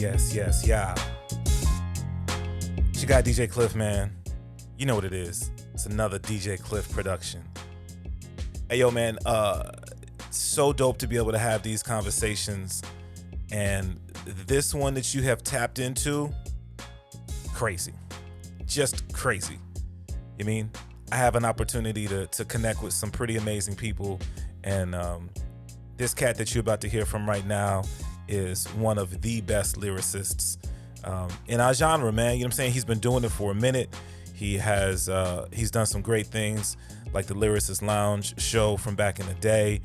Yes, yeah. She got DJ Klyph, man. You know what it is. It's another DJ Klyph production. Hey, yo, man. So dope to be able to have these conversations. And this one that you have tapped into, crazy. Just crazy. You mean? I have an opportunity to connect with some pretty amazing people. And this cat that you're about to hear from right now is one of the best lyricists in our genre, man. You know what I'm saying? He's been doing it for a minute. He's done some great things like the Lyricist Lounge show from back in the day.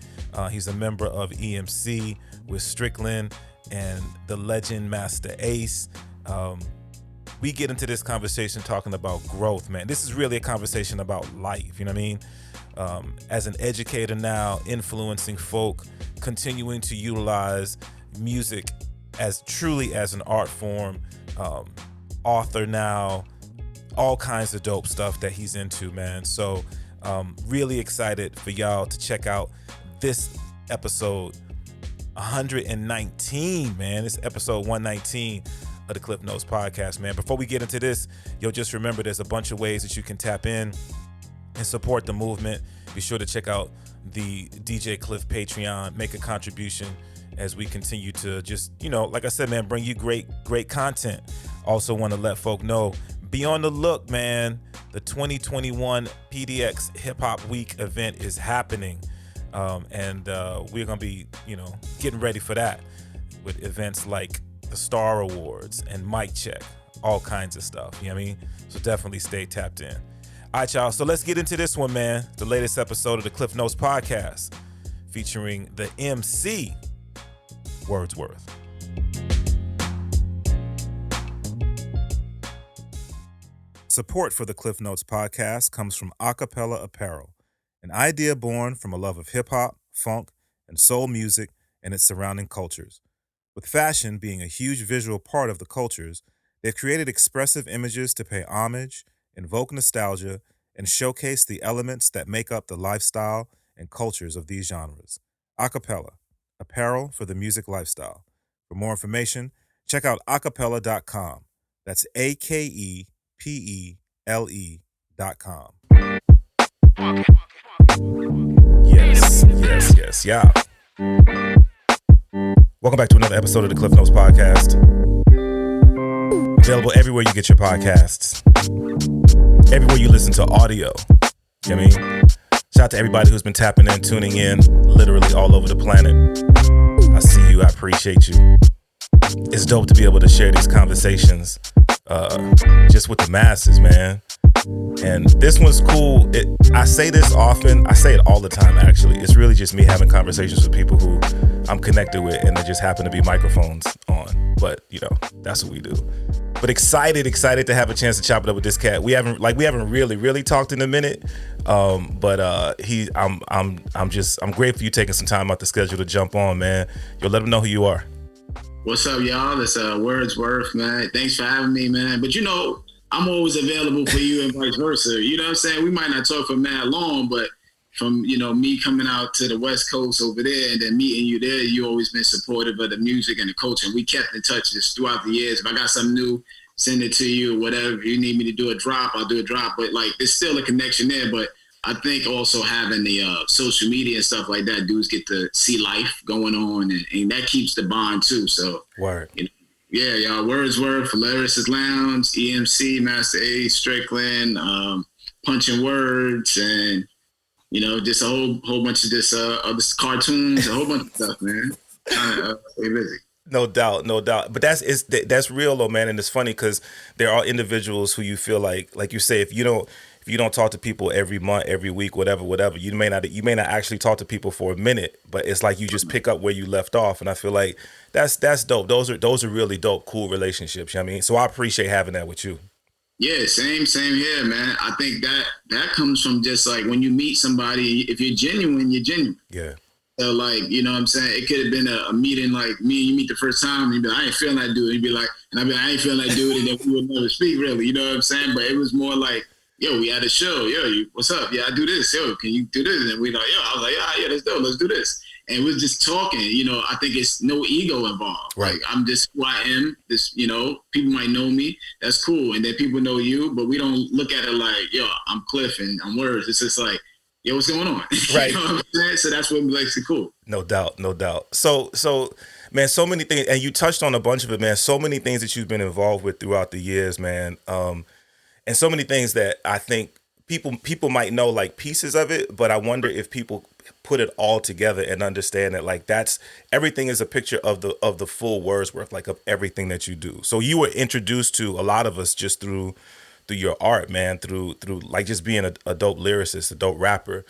He's a member of emcee with Stricklin and the legend Master Ace. We get into this conversation talking about growth, man. This is really a conversation about life, you know what I mean? As an educator now, influencing folk, continuing to utilize music as truly as an art form, author now, all kinds of dope stuff that he's into, man. So really excited for y'all to check out this episode 119, man. It's episode 119 of the Klyph Notes podcast, man. Before we get into this, yo, just remember there's a bunch of ways that you can tap in and support the movement. Be sure to check out the DJ Klyph Patreon, make a contribution as we continue to just, like I said, man, bring you great content. Also want to let folk know, be on the look, man. The 2021 PDX Hip Hop Week event is happening. And we're going to be, getting ready for that with events like the Star Awards and Mic Check, all kinds of stuff. You know what I mean? So definitely stay tapped in. All right, y'all. So let's get into this one, man. The latest episode of the Klyph Notes podcast featuring the emcee, Wordsworth. Support for the Klyph Notes podcast comes from Akepele Apparel, an idea born from a love of hip-hop, funk, and soul music and its surrounding cultures. With fashion being a huge visual part of the cultures, they've created expressive images to pay homage, invoke nostalgia, and showcase the elements that make up the lifestyle and cultures of these genres. Akepele, apparel for the music lifestyle. For more information, check out akepele.com. That's AKEPELE.com. Yes, yeah. Welcome back to another episode of the Klyph Notes podcast. Available everywhere you get your podcasts. Everywhere you listen to audio. You know what I mean? Shout out to everybody who's been tapping in, tuning in, literally all over the planet. I see you. I appreciate you. It's dope to be able to share these conversations just with the masses, man. And this one's cool. I say this often. I say it all the time, actually. It's really just me having conversations with people who I'm connected with, and there just happen to be microphones on. But, that's what we do. But excited to have a chance to chop it up with this cat. We haven't really talked in a minute. I'm grateful you taking some time out the schedule to jump on, man. Yo, let them know who you are. What's up, y'all? It's Wordsworth, man. Thanks for having me, man. But I'm always available for you and vice versa. You know what I'm saying? We might not talk for mad long, but from, me coming out to the West Coast over there and then meeting you there, you always been supportive of the music and the culture. And we kept in touch just throughout the years. If I got something new, send it to you or whatever. If you need me to do a drop, I'll do a drop. But there's still a connection there. But I think also having the social media and stuff like that, dudes get to see life going on and that keeps the bond too. So, word. Yeah, y'all. Wordsworth, Lyricist Lounge, emcee, Master Ace, Stricklin, Punching Words, and just a whole bunch of this cartoons, a whole bunch of stuff, man. Stay busy. No doubt. But that's real though, man. And it's funny because there are individuals who you feel like you say, if you don't talk to people every month, every week, whatever, you may not actually talk to people for a minute, but it's like you just pick up where you left off. And I feel like that's dope. Those are really dope, cool relationships. You know what I mean? So I appreciate having that with you. Yeah, same here, man. I think that comes from just when you meet somebody, if you're genuine, you're genuine. Yeah. So you know what I'm saying? It could have been a meeting like me and you meet the first time and you'd be like, I ain't feeling that dude. You'd be like, and I'd be like, I ain't feeling that dude, and then we would never speak really, you know what I'm saying? But it was more like, yo, we had a show. Yo, what's up? Yeah, I do this. Yo, can you do this? And we like, yo, I was like, yeah, let's do it. Let's do this. and we're just talking. You know, I think it's no ego involved. Right. Like, I'm just who I am. This, you know, people might know me. That's cool, and then people know you, but we don't look at it like, yo, I'm Klyph and I'm Words. It's just like, yo, what's going on? Right. You know what I'm saying? So that's what makes it cool. No doubt, no doubt. So, man, so many things, and you touched on a bunch of it, man. So many things that you've been involved with throughout the years, man. And so many things that I think people might know like pieces of it, but I wonder if people put it all together and understand that like that's everything is a picture of the full Wordsworth, like of everything that you do. So you were introduced to a lot of us just through your art, man, through like just being a dope lyricist, a dope rapper.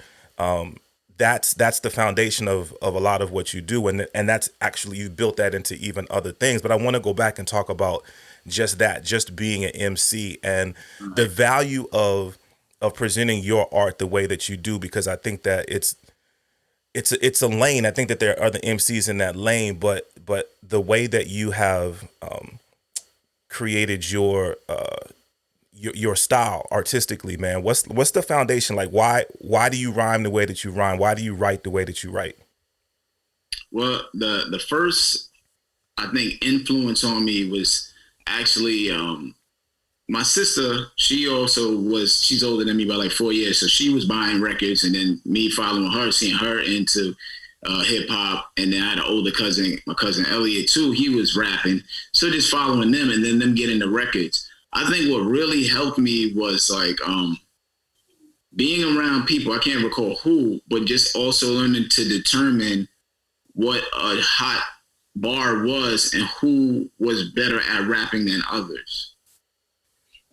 That's the foundation of a lot of what you do, and that's actually, you built that into even other things. But I want to go back and talk about just being an MC and the value of presenting your art the way that you do, because I think that it's a lane. I think that there are other MCs in that lane, but the way that you have created your style artistically, man, what's the foundation? Like, why do you rhyme the way that you rhyme? Why do you write the way that you write? Well, the first, I think, influence on me was actually my sister. She's older than me by like 4 years, so she was buying records, and then me following her, seeing her into hip hop. And then I had an older cousin, my cousin Elliot too. He was rapping, so just following them and then them getting the records. I think what really helped me was like being around people, I can't recall who, but just also learning to determine what a hot bar was and who was better at rapping than others.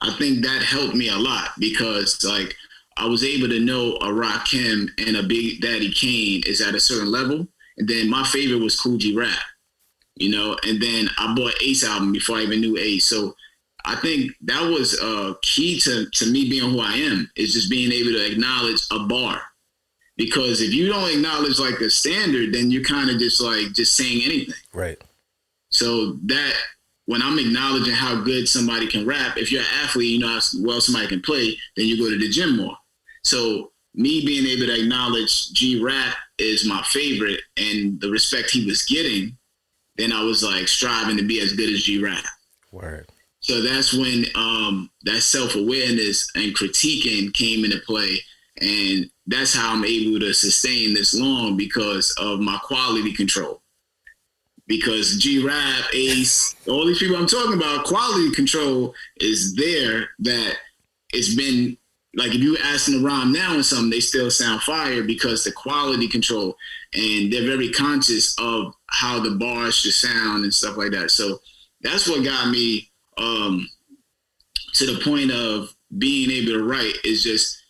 I think that helped me a lot, because like I was able to know a Rakim and a Big Daddy Kane is at a certain level. And then my favorite was Cool G Rap, you know, and then I bought Ace album before I even knew Ace. So I think that was key to me being who I am, is just being able to acknowledge a bar. Because if you don't acknowledge like the standard, then you're kind of just saying anything. Right. So that when I'm acknowledging how good somebody can rap, if you're an athlete, you know how well somebody can play, then you go to the gym more. So me being able to acknowledge G-Rap is my favorite and the respect he was getting, then I was like striving to be as good as G-Rap. Word. So that's when that self-awareness and critiquing came into play. And that's how I'm able to sustain this long, because of my quality control. Because G-Rap, Ace, all these people I'm talking about, quality control is there, that it's been, like if you ask them to rhyme now or something, they still sound fire because the quality control, and they're very conscious of how the bars should sound and stuff like that. So that's what got me to the point of being able to write, is just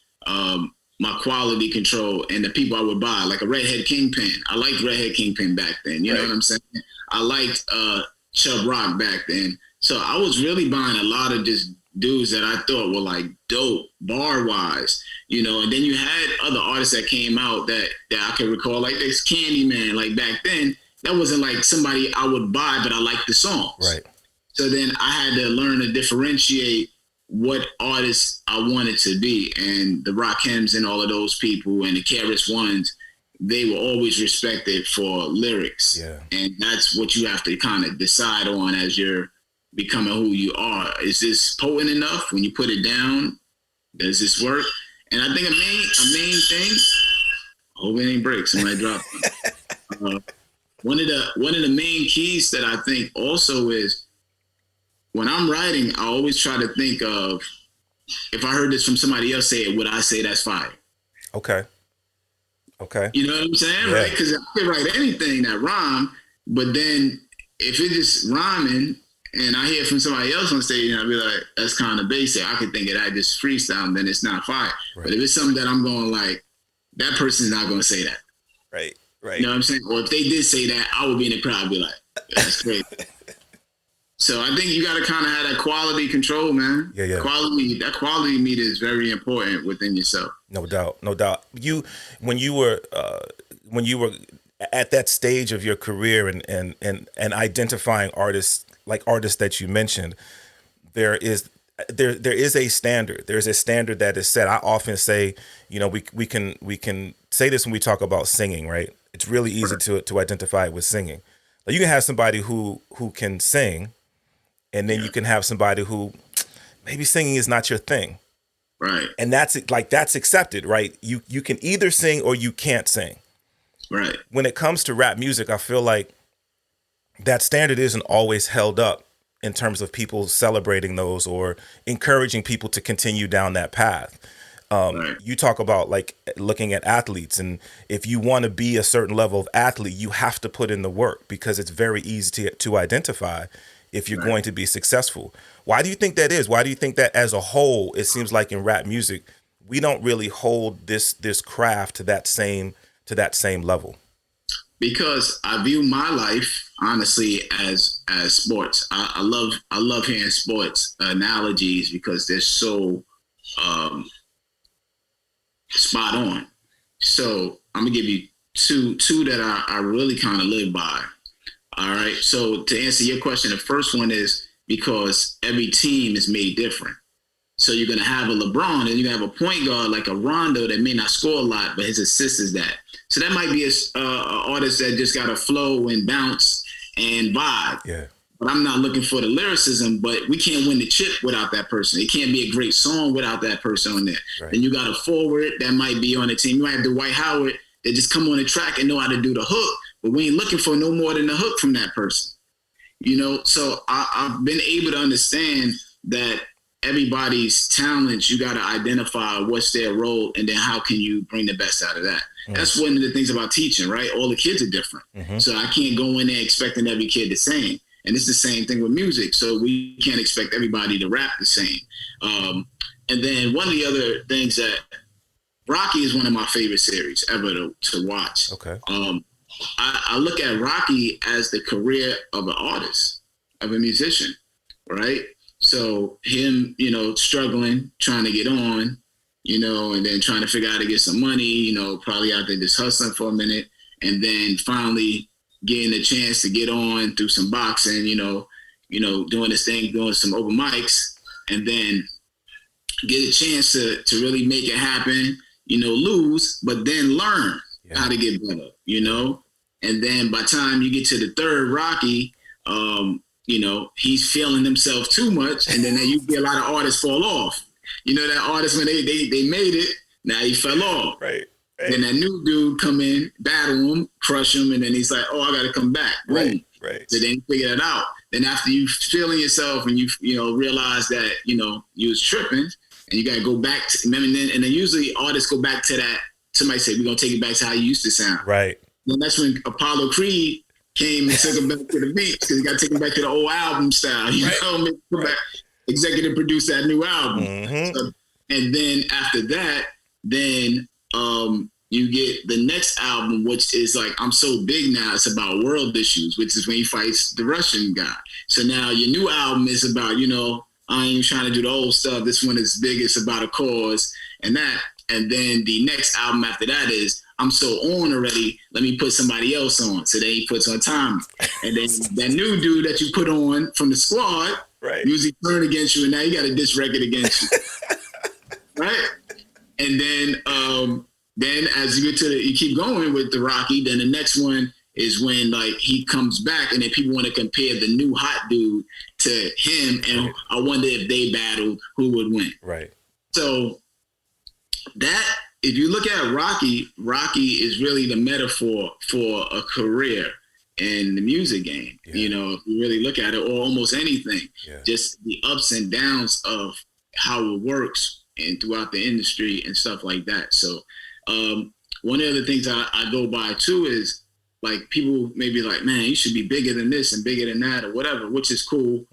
my quality control and the people I would buy, like a Redhead Kingpin. I liked Redhead Kingpin back then. You know what I'm saying? I liked Chubb Rock back then. So I was really buying a lot of just dudes that I thought were like dope bar wise, you know. And then you had other artists that came out that I can recall, like this Candyman. Like back then, that wasn't like somebody I would buy, but I liked the songs. Right. So then I had to learn to differentiate what artists I wanted to be. And the Rakims and all of those people and the KRS Ones, they were always respected for lyrics. Yeah. And that's what you have to kind of decide on as you're becoming who you are. Is this potent enough? When you put it down, does this work? And I think a main thing, I hope it ain't break, somebody drop it. One of the main keys that I think also is, when I'm writing, I always try to think of, if I heard this from somebody else say it, would I say that's fire? Okay. You know what I'm saying? Yeah. Right? Because I can write anything that rhyme, but then if it's just rhyming and I hear from somebody else on stage and I'll be like, that's kind of basic, I can think of that just freestyle, then it's not fire. Right. But if it's something that I'm going like, that person's not going to say that. Right. You know what I'm saying? Or if they did say that, I would be in the crowd and be like, that's crazy. So I think you got to kind of have that quality control, man. Yeah. That quality meter is very important within yourself. No doubt. When you were at that stage of your career and identifying artists that you mentioned, there is a standard. There's a standard that is set. I often say, you know, we can say this when we talk about singing, right? It's really easy to identify it with singing. Like you can have somebody who can sing, and then you can have somebody who maybe singing is not your thing. Right. And that's accepted, right? You can either sing or you can't sing. Right. When it comes to rap music, I feel like that standard isn't always held up in terms of people celebrating those or encouraging people to continue down that path. Right. You talk about like looking at athletes, and if you want to be a certain level of athlete, you have to put in the work because it's very easy to identify if you're going to be successful. Why do you think that is? Why do you think that as a whole, it seems like in rap music, we don't really hold this craft to that same level? Because I view my life honestly as sports. I love hearing sports analogies because they're so spot on. So I'm gonna give you two that I really kind of live by. All right. So to answer your question, the first one is because every team is made different. So you're gonna have a LeBron and you're gonna have a point guard like a Rondo that may not score a lot, but his assist is that. So that might be a artist that just got to flow and bounce and vibe. Yeah. But I'm not looking for the lyricism, but we can't win the chip without that person. It can't be a great song without that person on there. Right. Then you got a forward that might be on the team. You might have Dwight Howard that just come on the track and know how to do the hook, but we ain't looking for no more than the hook from that person. You know, so I've been able to understand that everybody's talents, you got to identify what's their role and then how can you bring the best out of that. That's one of the things about teaching, right? All the kids are different. So I can't go in there expecting every kid the same. And it's the same thing with music. So we can't expect everybody to rap the same. And then one of the other things that Rocky is one of my favorite series ever to watch. Okay. I look at Rocky as the career of an artist, of a musician, right? So him, you know, struggling, trying to get on, you know, and then trying to figure out how to get some money, you know, probably out there just hustling for a minute, and then finally getting a chance to get on through some boxing, you know, doing this thing, doing some open mics, and then get a chance to really make it happen, you know, lose, but then learn how to get better, you know? And then by the time you get to the third Rocky, you know, he's feeling himself too much, and then you get a lot of artists fall off. You know, that artist, when they made it, now he fell off. Right. Then that new dude come in, battle him, crush him, and then he's like, oh, I got to come back. Right. So then you figure that out. Then after you feeling yourself and you know, realize that, you know, you was tripping, and you got to go back to, and then usually artists go back to that. Somebody say, we're going to take it back to how you used to sound. Right. Then that's when Apollo Creed came and took him back to the beat, because he got to take him back to the old album style. You know, back, executive produce that new album. So, and then after that, then you get the next album, which is like, I'm so big now, it's about world issues, which is when he fights the Russian guy. So now your new album is about, you know, I ain't trying to do the old stuff. This one is big, it's about a cause and that. And then the next album after that is, I'm so on already, let me put somebody else on. So then he puts on Tommy. And then that new dude that you put on from the squad usually turn against you, and now you got a diss record against you. Right? And then as you get to you keep going with the Rocky, then the next one is when like he comes back, and then people want to compare the new hot dude to him, and I wonder if they battled, who would win. Right. So that, if you look at Rocky is really the metaphor for a career in the music game. You know, if you really look at it, or almost anything, just the ups and downs of how it works and throughout the industry and stuff like that. So one of the things I go by too is like, people may be like, man, you should be bigger than this and bigger than that or whatever, which is cool.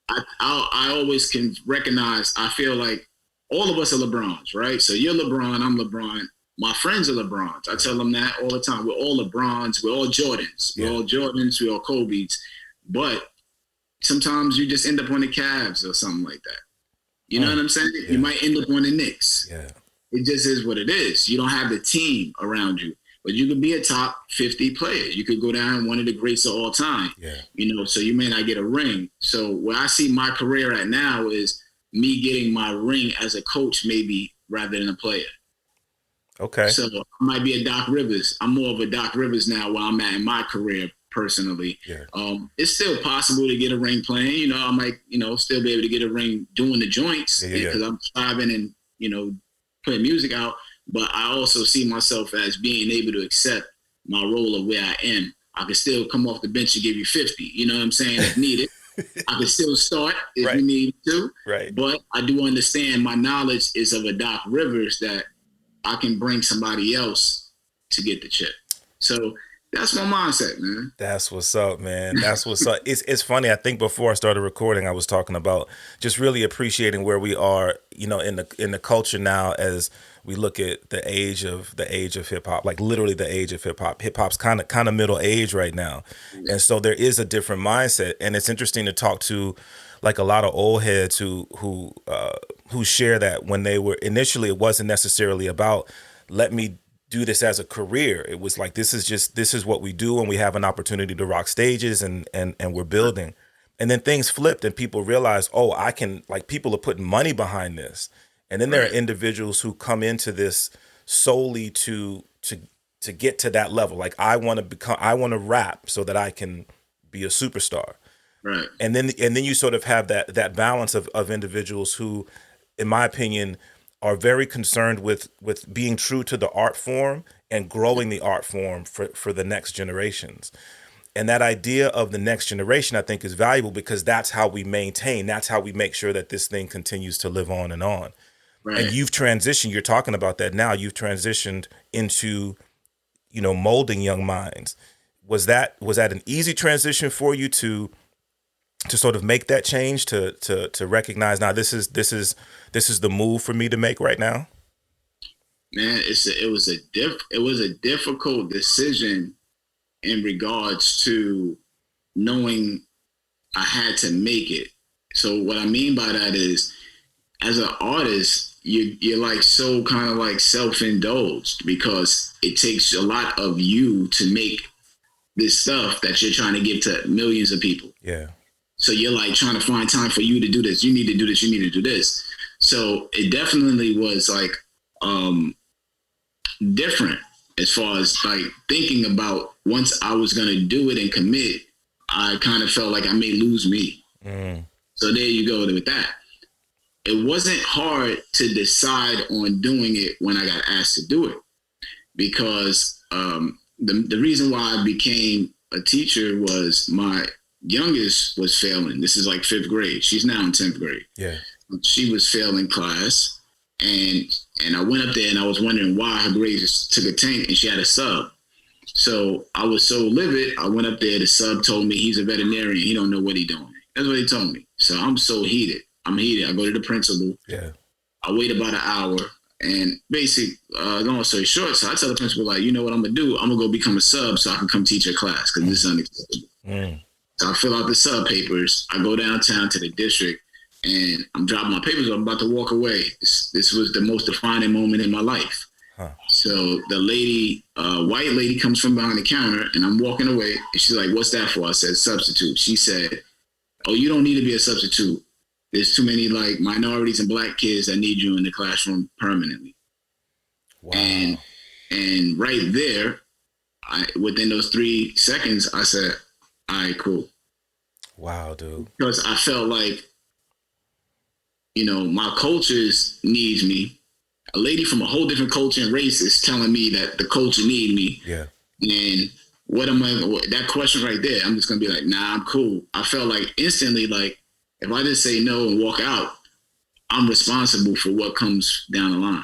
I always can recognize, I feel like all of us are LeBrons, right? So you're LeBron, I'm LeBron. My friends are LeBrons. I tell them that all the time. We're all LeBrons. We're all Jordans. We're all Jordans. We're all Kobe's. But sometimes you just end up on the Cavs or something like that. You know what I'm saying? You might end up on the Knicks. It just is what it is. You don't have the team around you. But you could be a top 50 player. You could go down one of the greats of all time. You know, so you may not get a ring. So where I see my career at now is me getting my ring as a coach, maybe, rather than a player. Okay. So I might be a Doc Rivers. I'm more of a Doc Rivers now where I'm at in my career personally. Yeah. It's still possible to get a ring playing. You know, I might, still be able to get a ring doing the joints because I'm striving and, putting music out. But I also see myself as being able to accept my role of where I am. I can still come off the bench and give you 50. You know what I'm saying? If needed. I can still start if you need to. Right. But I do understand my knowledge is of a Doc Rivers that I can bring somebody else to get the chip. So that's my mindset, man. That's what's up, man. That's what's up. It's funny. I think before I started recording, I was talking about just really appreciating where we are, in the culture now as we look at the age of hip hop, like literally the age of hip hop. Hip hop's kind of middle age right now, and so there is a different mindset. And it's interesting to talk to like a lot of old heads who share that when they were initially, it wasn't necessarily about let me do this as a career. It was like this is what we do, and we have an opportunity to rock stages and we're building. And then things flipped and people realized, oh, I can, like, people are putting money behind this. And then there are individuals who come into this solely to get to that level. Like, I want to rap so that I can be a superstar. Right. And then you sort of have that balance of individuals who, in my opinion, are very concerned with being true to the art form and growing the art form for the next generations. And that idea of the next generation, I think, is valuable because that's how we maintain, that's how we make sure that this thing continues to live on and on. Right. And you've transitioned, you're talking about that now, you've transitioned into, molding young minds. Was that an easy transition for you to sort of make that change, to recognize now this is the move for me to make right now? Man, it was a difficult decision in regards to knowing I had to make it. So what I mean by that is, as an artist, you're like so kind of like self-indulged because it takes a lot of you to make this stuff that you're trying to give to millions of people. Yeah. So you're like trying to find time for you to do this. You need to do this. You need to do this. So it definitely was like different as far as like thinking about once I was going to do it and commit, I kind of felt like I may lose me. So there you go with that. It wasn't hard to decide on doing it when I got asked to do it because the reason why I became a teacher was my youngest was failing. This is like 5th grade. She's now in 10th grade. Yeah. She was failing class. And I went up there and I was wondering why her grades took a tank and she had a sub. So I was so livid. I went up there. The sub told me he's a veterinarian. He don't know what he's doing. That's what he told me. So I'm so heated. I'm heated. I go to the principal. Yeah. I wait about an hour. And basically, long story short, so I tell the principal, like, you know what I'm going to do? I'm going to go become a sub so I can come teach her class because this is unacceptable. So I fill out the sub papers. I go downtown to the district and I'm dropping my papers. I'm about to walk away. This was the most defining moment in my life. So the lady, white lady comes from behind the counter and I'm walking away. And she's like, what's that for? I said, substitute. She said, oh, you don't need to be a substitute. There's too many like minorities and black kids that need you in the classroom permanently. Wow. And right there, within those 3 seconds, I said, all right, cool. Wow, dude. Because I felt like, my cultures needs me. A lady from a whole different culture and race is telling me that the culture need me. Yeah. And that question right there, I'm just going to be like, nah, I'm cool. I felt like instantly, like, if I just say no and walk out, I'm responsible for what comes down the line.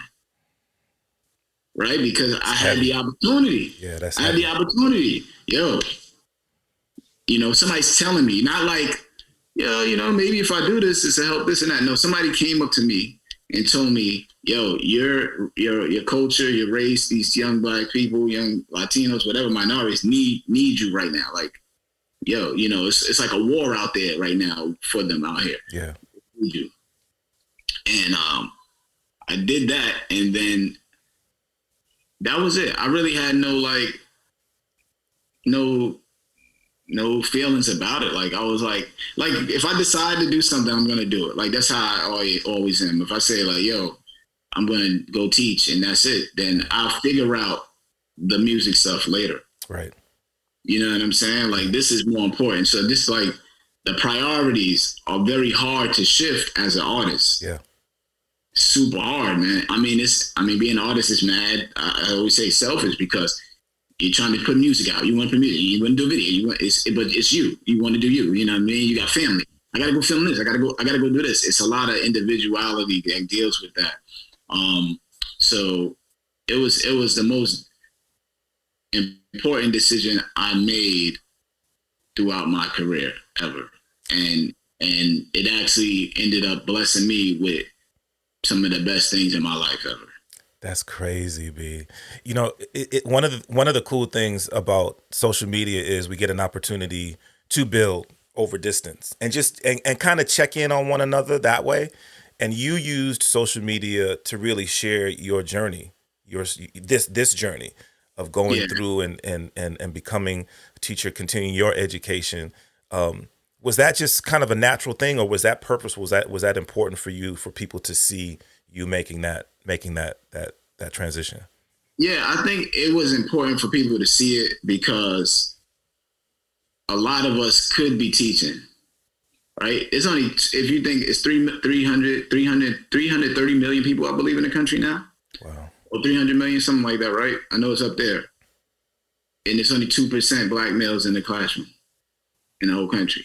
Right? Because I had the opportunity. Yeah, that's I had the opportunity. Yo, somebody's telling me, not like, maybe if I do this, it's to help this and that. No, somebody came up to me and told me, yo, your culture, your race, these young black people, young Latinos, whatever minorities need you right now. Like, yo, it's like a war out there right now for them out here. Yeah. And I did that, and then that was it. I really had no feelings about it. Like I was like if I decide to do something, I'm gonna do it. Like that's how I always am. If I say like, yo, I'm going to go teach and that's it. Then I'll figure out the music stuff later. Right. You know what I'm saying? Like, this is more important. So this, like, the priorities are very hard to shift as an artist. Yeah. Super hard, man. I mean, being an artist is mad. I always say selfish because you're trying to put music out. You want to put music. You want to do video. But it's you. You want to do you. You know what I mean? You got family. I got to go film this. I got to go do this. It's a lot of individuality that deals with that. So it was the most important decision I made throughout my career ever. And it actually ended up blessing me with some of the best things in my life ever. That's crazy, B. You know, one of the cool things about social media is we get an opportunity to build over distance and and kind of check in on one another that way. And you used social media to really share your journey, this journey of going through and becoming a teacher, continuing your education. Was that just kind of a natural thing, or was that purpose? Was that important for you, for people to see you making that transition? Yeah, I think it was important for people to see it because a lot of us could be teaching, right? It's only, if you think it's 330 million people, I believe, in the country now. Wow. Or 300 million, something like that, right? I know it's up there. And it's only 2% black males in the classroom in the whole country.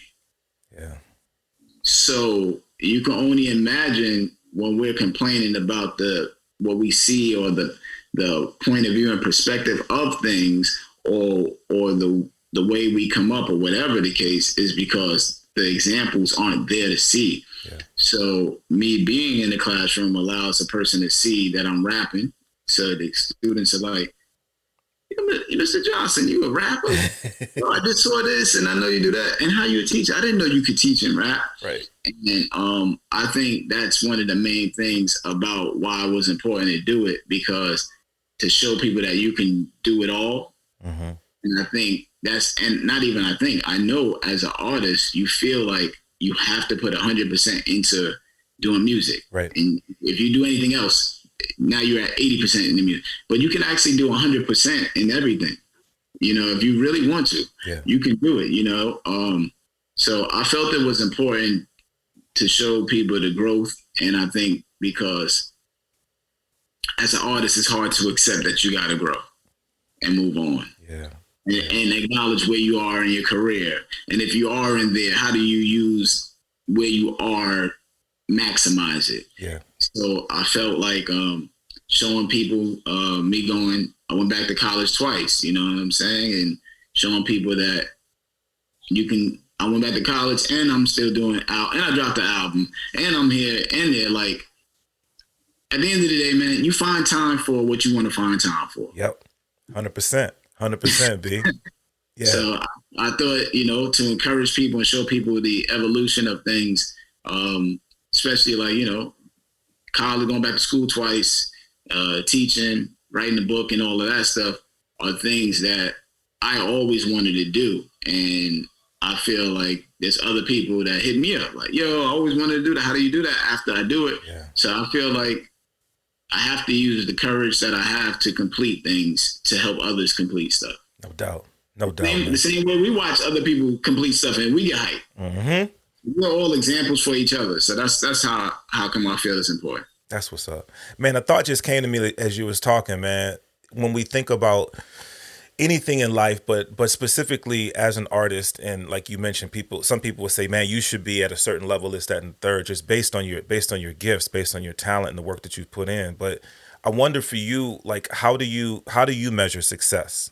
Yeah. So you can only imagine when we're complaining about what we see or the point of view and perspective of things or the way we come up or whatever the case is, because the examples aren't there to see. Yeah. So me being in the classroom allows a person to see that I'm rapping. So the students are like, Mr. Johnson, you a rapper? Oh, I just saw this and I know you do that. And how you a teacher? I didn't know you could teach and rap. Right. And I think that's one of the main things about why it was important to do it, because to show people that you can do it all. Mm-hmm. And I think I know as an artist, you feel like you have to put 100% into doing music. Right. And if you do anything else, now you're at 80% in the music, but you can actually do 100% in everything. You know, if you really want to, you can do it, you know? So I felt it was important to show people the growth. And I think because as an artist, it's hard to accept that you got to grow and move on. Yeah. And acknowledge where you are in your career. And if you are in there, how do you use where you are, maximize it? Yeah. So I felt like showing people I went back to college twice, you know what I'm saying? And showing people that I went back to college and I'm still doing and I dropped the album and I'm here and there. Like, at the end of the day, man, you find time for what you want to find time for. Yep. 100%, B. Yeah. So I thought, you know, to encourage people and show people the evolution of things, especially like, you know, college, going back to school twice, teaching, writing a book and all of that stuff are things that I always wanted to do. And I feel like there's other people that hit me up like, yo, I always wanted to do that. How do you do that after I do it? Yeah. So I feel like I have to use the courage that I have to complete things to help others complete stuff. No doubt. The same way we watch other people complete stuff and we get hyped. Mm-hmm. We're all examples for each other. So that's how come I feel it's important. That's what's up. Man, a thought just came to me as you was talking, man. When we think about anything in life, but specifically as an artist, and like you mentioned, some people would say, man, you should be at a certain level, this, that, and third, just based on your gifts, based on your talent and the work that you've put in. But I wonder for you, like, how do you measure success?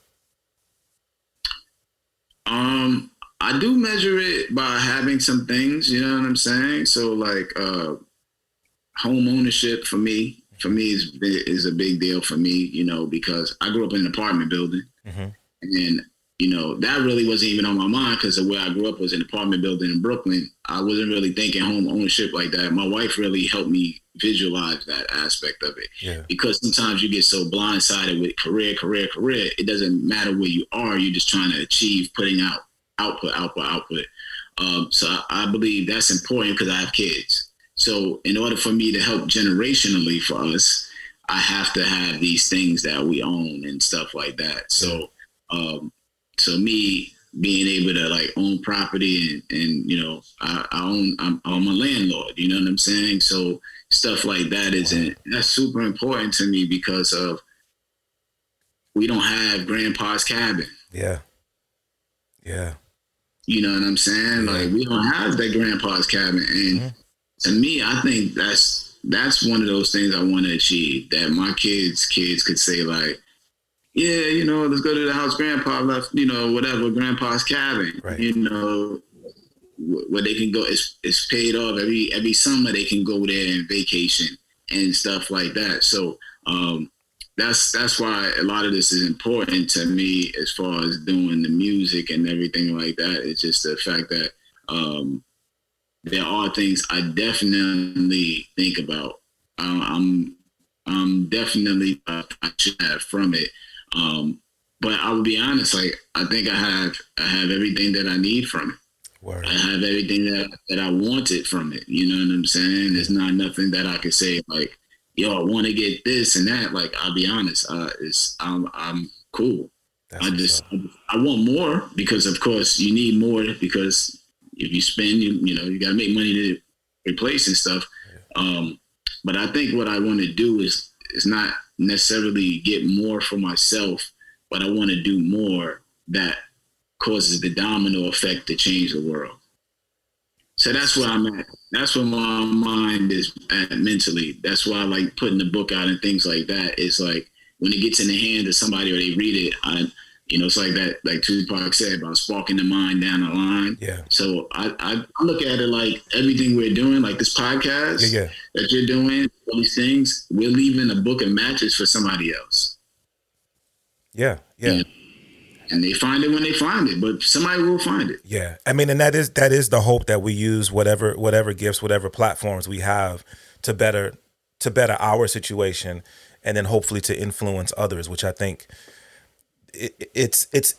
I do measure it by having some things, you know what I'm saying? So like, home ownership for me is a big deal for me, you know, because I grew up in an apartment building. Mm-hmm. And, you know, that really wasn't even on my mind because the way I grew up was an apartment building in Brooklyn. I wasn't really thinking home ownership like that. My wife really helped me visualize that aspect of it. Yeah. Because sometimes you get so blindsided with career. It doesn't matter where you are. You're just trying to achieve putting out output. So I believe that's important because I have kids. So in order for me to help generationally for us, I have to have these things that we own and stuff like that. So, so me being able to like own property and you know, I'm a landlord, you know what I'm saying? So stuff like that that's super important to me because of, we don't have grandpa's cabin. Yeah. Yeah. You know what I'm saying? Like we don't have that grandpa's cabin. And to me, I think that's one of those things I want to achieve, that my kids could say like, yeah, you know, let's go to the house grandpa left, you know, whatever, grandpa's cabin, you know, where they can go. It's paid off every summer. They can go there and vacation and stuff like that. So that's why a lot of this is important to me as far as doing the music and everything like that. It's just the fact that there are things I definitely think about. I'm definitely I should have from it. But I will be honest, like I think I have everything that I need from it. Word. I have everything that I wanted from it. You know what I'm saying? There's not nothing that I could say like, yo, I want to get this and that. Like, I'll be honest, I'm cool. I want more because of course you need more, because if you spend, you know, you got to make money to replace and stuff. But I think what I want to do is not necessarily get more for myself, but I want to do more that causes the domino effect to change the world. So that's where I'm at. That's where my mind is at mentally. That's why I like putting the book out and things like that. It's like when it gets in the hands of somebody or they read it, you know, it's like that, like Tupac said about sparking the mind down the line. Yeah. So I look at it like everything we're doing, like this podcast that you're doing, all these things, we're leaving a book of matches for somebody else. Yeah. Yeah. And they find it when they find it, but somebody will find it. Yeah. I mean, and that is the hope, that we use whatever gifts, whatever platforms we have to better our situation, and then hopefully to influence others, which I think it is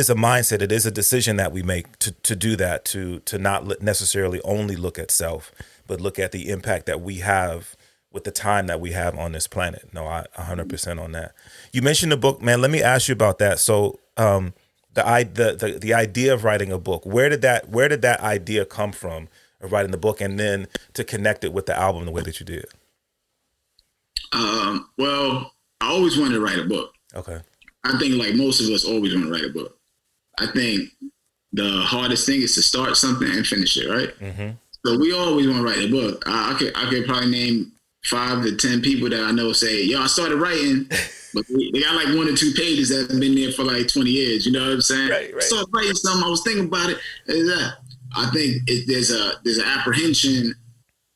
a mindset. It is a decision that we make to do that, to not necessarily only look at self, but look at the impact that we have with the time that we have on this planet. No, I 100% on that. You mentioned the book, man. Let me ask you about that. So, the idea of writing a book, where did that idea come from, of writing the book, and then to connect it with the album the way that you did? Well, I always wanted to write a book. Okay. I think like most of us always want to write a book. I think the hardest thing is to start something and finish it, right? Mm-hmm. So we always want to write a book. I could probably name 5 to 10 people that I know say, yo, I started writing, but they got like 1 or 2 pages that have been there for like 20 years. You know what I'm saying? Right. I started writing something. I was thinking about it. I think there's an apprehension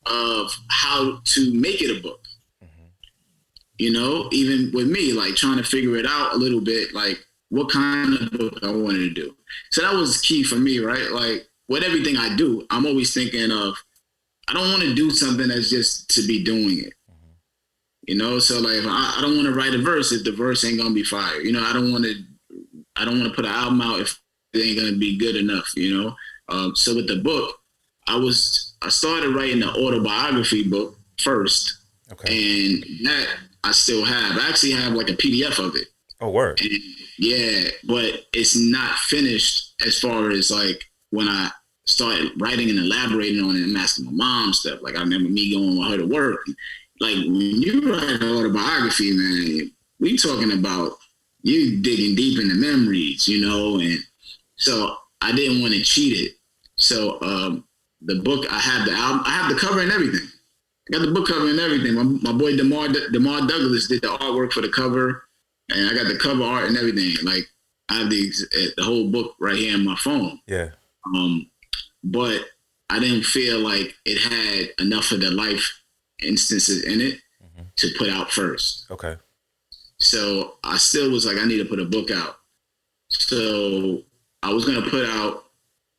of how to make it a book. Mm-hmm. You know, even with me, like trying to figure it out a little bit, like what kind of book I wanted to do. So that was key for me, right? Like with everything I do, I'm always thinking of, I don't want to do something that's just to be doing it. Mm-hmm. You know, so like I don't want to write a verse if the verse ain't gonna be fire. You know, I don't want to put an album out if it ain't gonna be good enough. You know, so with the book, I started writing the autobiography book first, and that I still have. I actually have like a PDF of it. Oh, word. And, yeah, but it's not finished as far as like when I started writing and elaborating on it and asking my mom stuff. Like I remember me going with her to work. Like when you write an autobiography, man, we talking about you digging deep into memories, you know, and so I didn't want to cheat it. So the book, I have the album, I have the cover and everything. I got the book cover and everything. My boy DeMar Douglas did the artwork for the cover, and I got the cover art and everything. Like I have the whole book right here on my phone. Yeah. But I didn't feel like it had enough of the life instances in it to put out first. Okay. So I still was like, I need to put a book out. So I was going to put out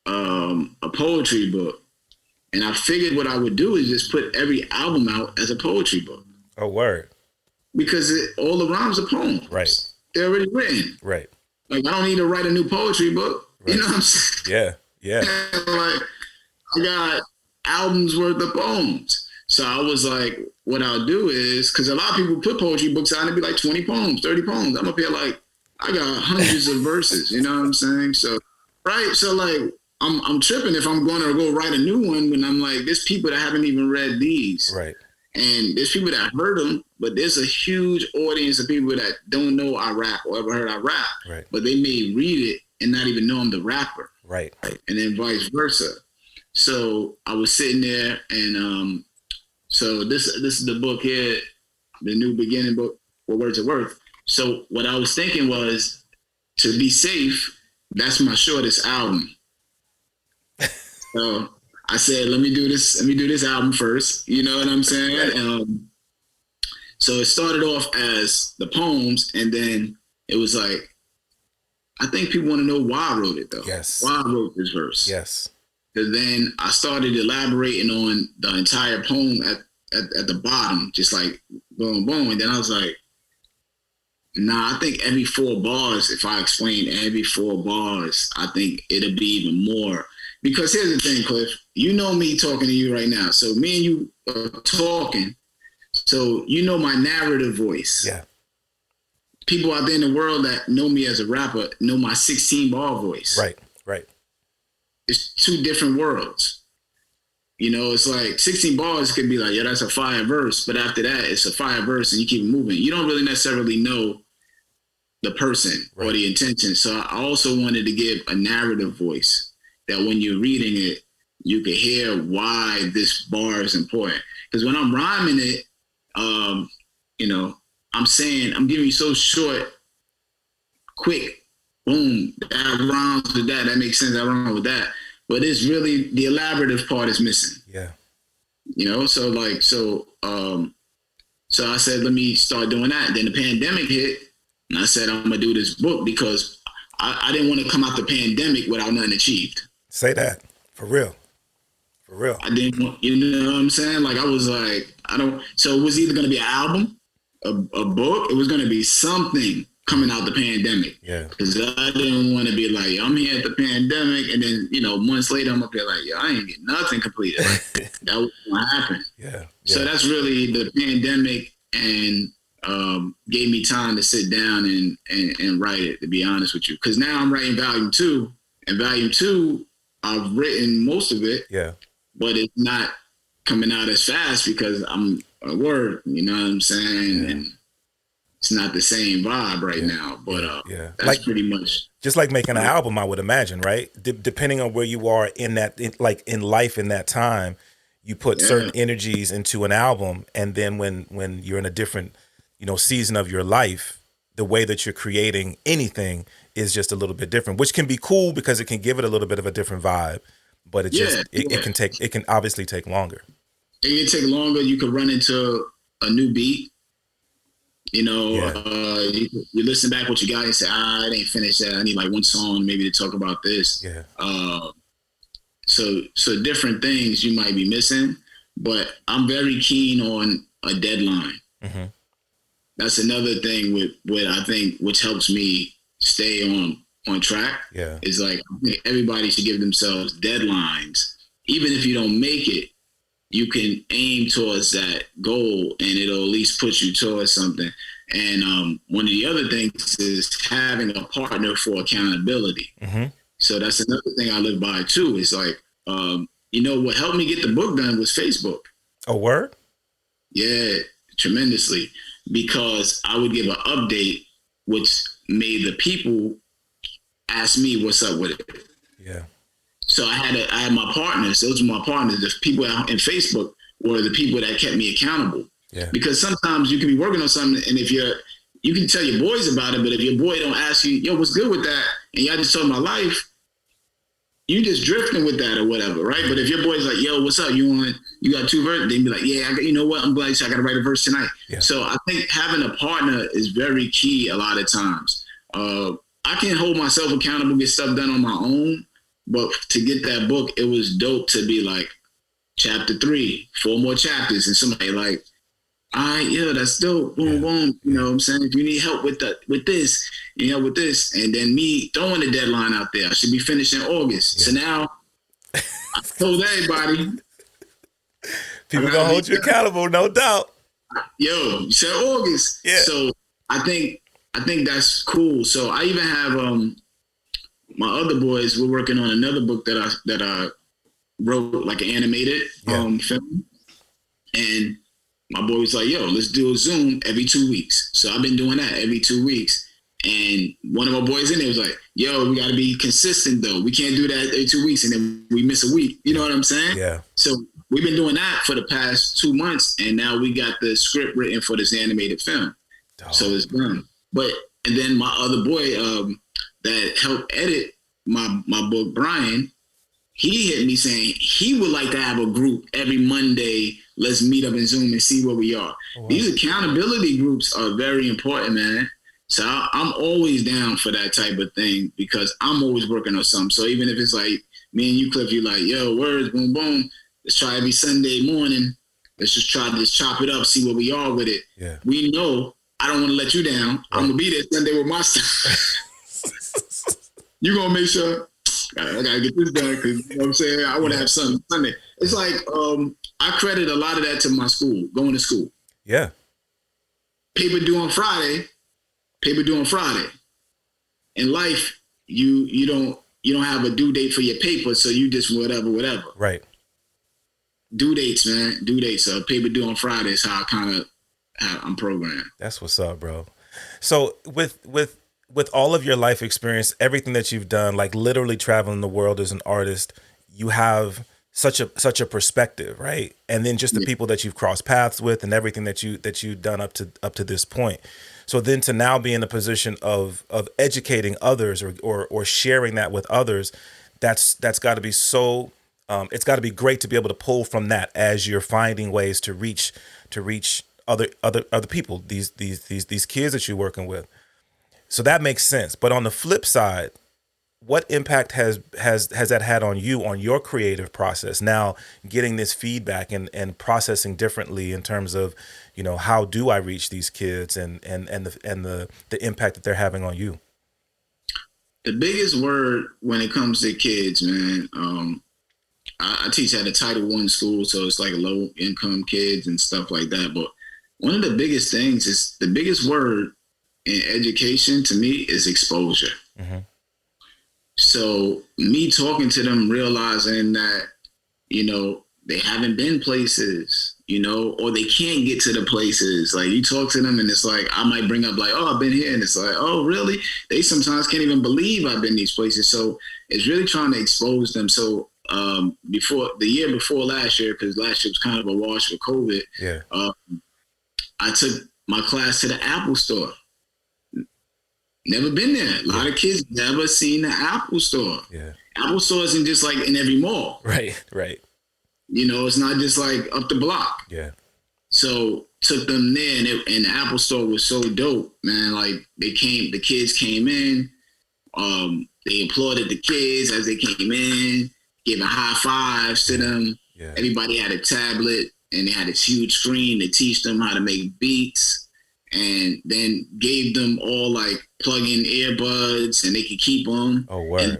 a poetry book. And I figured what I would do is just put every album out as a poetry book. Oh, word. Because all the rhymes are poems. Right. They're already written. Right. Like, I don't need to write a new poetry book. Right. You know what I'm saying? Yeah. Yeah. Like, I got albums worth of poems. So I was like, what I'll do is, because a lot of people put poetry books out and it'd be like 20 poems, 30 poems. I'm up here like, I got hundreds of verses, you know what I'm saying? So, right. So like, I'm tripping if I'm going to go write a new one when I'm like, there's people that haven't even read these. Right. And there's people that heard them, but there's a huge audience of people that don't know I rap or ever heard I rap. Right. But they may read it and not even know I'm the rapper. Right. And then vice versa. So I was sitting there and so this is the book here, the New Beginning book, What Words Are Worth. So what I was thinking was, to be safe, that's my shortest album. So I said, let me do this album first. You know what I'm saying? So it started off as the poems, and then it was like, I think people want to know why I wrote it though. Yes. Why I wrote this verse. Yes. Because then I started elaborating on the entire poem at the bottom, just like boom, boom. And then I was like, nah, I think every 4 bars, if I explain every 4 bars, I think it'll be even more. Because here's the thing, Klyph, you know me talking to you right now. So me and you are talking. So you know my narrative voice. Yeah. People out there in the world that know me as a rapper know my 16-bar voice. Right. Right. It's 2 different worlds. You know, it's like 16 bars could be like, yeah, that's a fire verse. But after that, it's a fire verse and you keep moving. You don't really necessarily know the person or the intention. So I also wanted to give a narrative voice that when you're reading it, you can hear why this bar is important. Because when I'm rhyming it, you know, I'm giving you so short, quick, boom, that rhymes with that. That makes sense. That rhymes with that. But it's really the elaborative part is missing. Yeah. You know, so I said, let me start doing that. Then the pandemic hit, and I said, I'm gonna do this book because I didn't want to come out the pandemic without nothing achieved. Say that. For real. For real. I didn't want, you know what I'm saying? Like I was like, so it was either gonna be an album, a book, it was gonna be something coming out the pandemic. Yeah. Because I didn't want to be like, I'm here at the pandemic, and then, you know, months later, I'm up here like, I ain't getting nothing completed. That was what happened. Yeah. So that's really the pandemic, and gave me time to sit down and write it, to be honest with you. Because now I'm writing volume 2, and volume 2, I've written most of it. Yeah. But it's not coming out as fast because I'm a word, you know what I'm saying? Yeah. And it's not the same vibe right now, but that's like, pretty much just like making an album, I would imagine, right? Depending on where you are in that, in life in that time, you put certain energies into an album, and then when you're in a different, you know, season of your life, the way that you're creating anything is just a little bit different, which can be cool because it can give it a little bit of a different vibe, but it can obviously take longer. It can take longer. You could run into a new beat. You know, you listen back what you got and say, it ain't finished yet. I need like one song maybe to talk about this. Yeah. So different things you might be missing, but I'm very keen on a deadline. Mm-hmm. That's another thing with what I think, which helps me stay on track. Yeah. Is like, I think everybody should give themselves deadlines. Even if you don't make it, you can aim towards that goal and it'll at least put you towards something. And one of the other things is having a partner for accountability. Mm-hmm. So that's another thing I live by too. It's like, you know, what helped me get the book done was Facebook. Oh, word? Yeah, tremendously. Because I would give an update, which made the people ask me what's up with it. Yeah. So I had my partners. Those were my partners. The people out in Facebook were the people that kept me accountable. Yeah. Because sometimes you can be working on something, and if you can tell your boys about it, but if your boy don't ask you, yo, what's good with that, and y'all just talking about life, you just drifting with that or whatever, right? But if your boy's like, yo, what's up? You got 2 verses? They'd be like, yeah, you know what? I'm glad I got to write a verse tonight. Yeah. So I think having a partner is very key a lot of times. I can hold myself accountable, get stuff done on my own. But to get that book, it was dope to be like, chapter 3, 4 more chapters. And somebody like, all right, yeah, that's dope. Boom, boom. You know what I'm saying? If you need help with this, you know, with this. And then me throwing the deadline out there. I should be finished in August. Yeah. So now I told everybody. People gonna hold you accountable, no doubt. Yo, you said August. Yeah. So I think that's cool. So I even have my other boys. We're working on another book that I wrote, like an animated film, and my boy was like, "Yo, let's do a Zoom every 2 weeks." So I've been doing that every 2 weeks. And one of my boys in there was like, "Yo, we got to be consistent though. We can't do that every 2 weeks and then we miss a week." You know what I'm saying? Yeah. So we've been doing that for the past 2 months, and now we got the script written for this animated film. Oh. So it's done. And then my other boy that helped edit my book, Brian, he hit me saying he would like to have a group every Monday. Let's meet up in Zoom and see where we are. Oh, wow. These accountability groups are very important, man. So I'm always down for that type of thing because I'm always working on something. So even if it's like me and you, Klyph, you like, yo, words, boom, boom. Let's try every Sunday morning. Let's just try to just chop it up, see where we are with it. Yeah. We know I don't want to let you down. Right. I'm going to be there Sunday with my stuff. You're going to make sure I got to get this done because, you know what I'm saying? I want to have something Sunday. It's like I credit a lot of that to my school, going to school. Yeah. Paper due on Friday. In life, you don't have a due date for your paper, so you just whatever. Right. Due dates, man. Due dates. Paper due on Friday is how I'm programmed. That's what's up, bro. So with all of your life experience, everything that you've done, like literally traveling the world as an artist, you have such a perspective, right? And then just the people that you've crossed paths with and everything that you've done up to this point. So then to now be in a position of educating others or sharing that with others, that's got to be so. It's got to be great to be able to pull from that as you're finding ways to reach other people, these kids that you're working with. So that makes sense. But on the flip side, what impact has that had on you, on your creative process? Now getting this feedback and processing differently in terms of, you know, how do I reach these kids and the impact that they're having on you? The biggest word when it comes to kids, man, I teach at a Title I school, so it's like low income kids and stuff like that. But one of the biggest things is the biggest word in education to me is exposure. Mm-hmm. So me talking to them, realizing that, you know, they haven't been places, you know, or they can't get to the places. Like you talk to them and it's like, I might bring up like, oh, I've been here. And it's like, oh, really? They sometimes can't even believe I've been these places. So it's really trying to expose them. So the year before last year, because last year was kind of a wash with COVID, I took my class to the Apple store. Never been there. A lot of kids never seen the Apple store. Yeah. Apple store isn't just like in every mall. Right. You know, it's not just like up the block. Yeah. So took them there and the Apple store was so dope, man. Like the kids came in, they applauded the kids as they came in, giving high fives to them. Yeah. Everybody had a tablet and they had this huge screen to teach them how to make beats, and then gave them all like plug-in earbuds and they could keep them. Oh, wow. And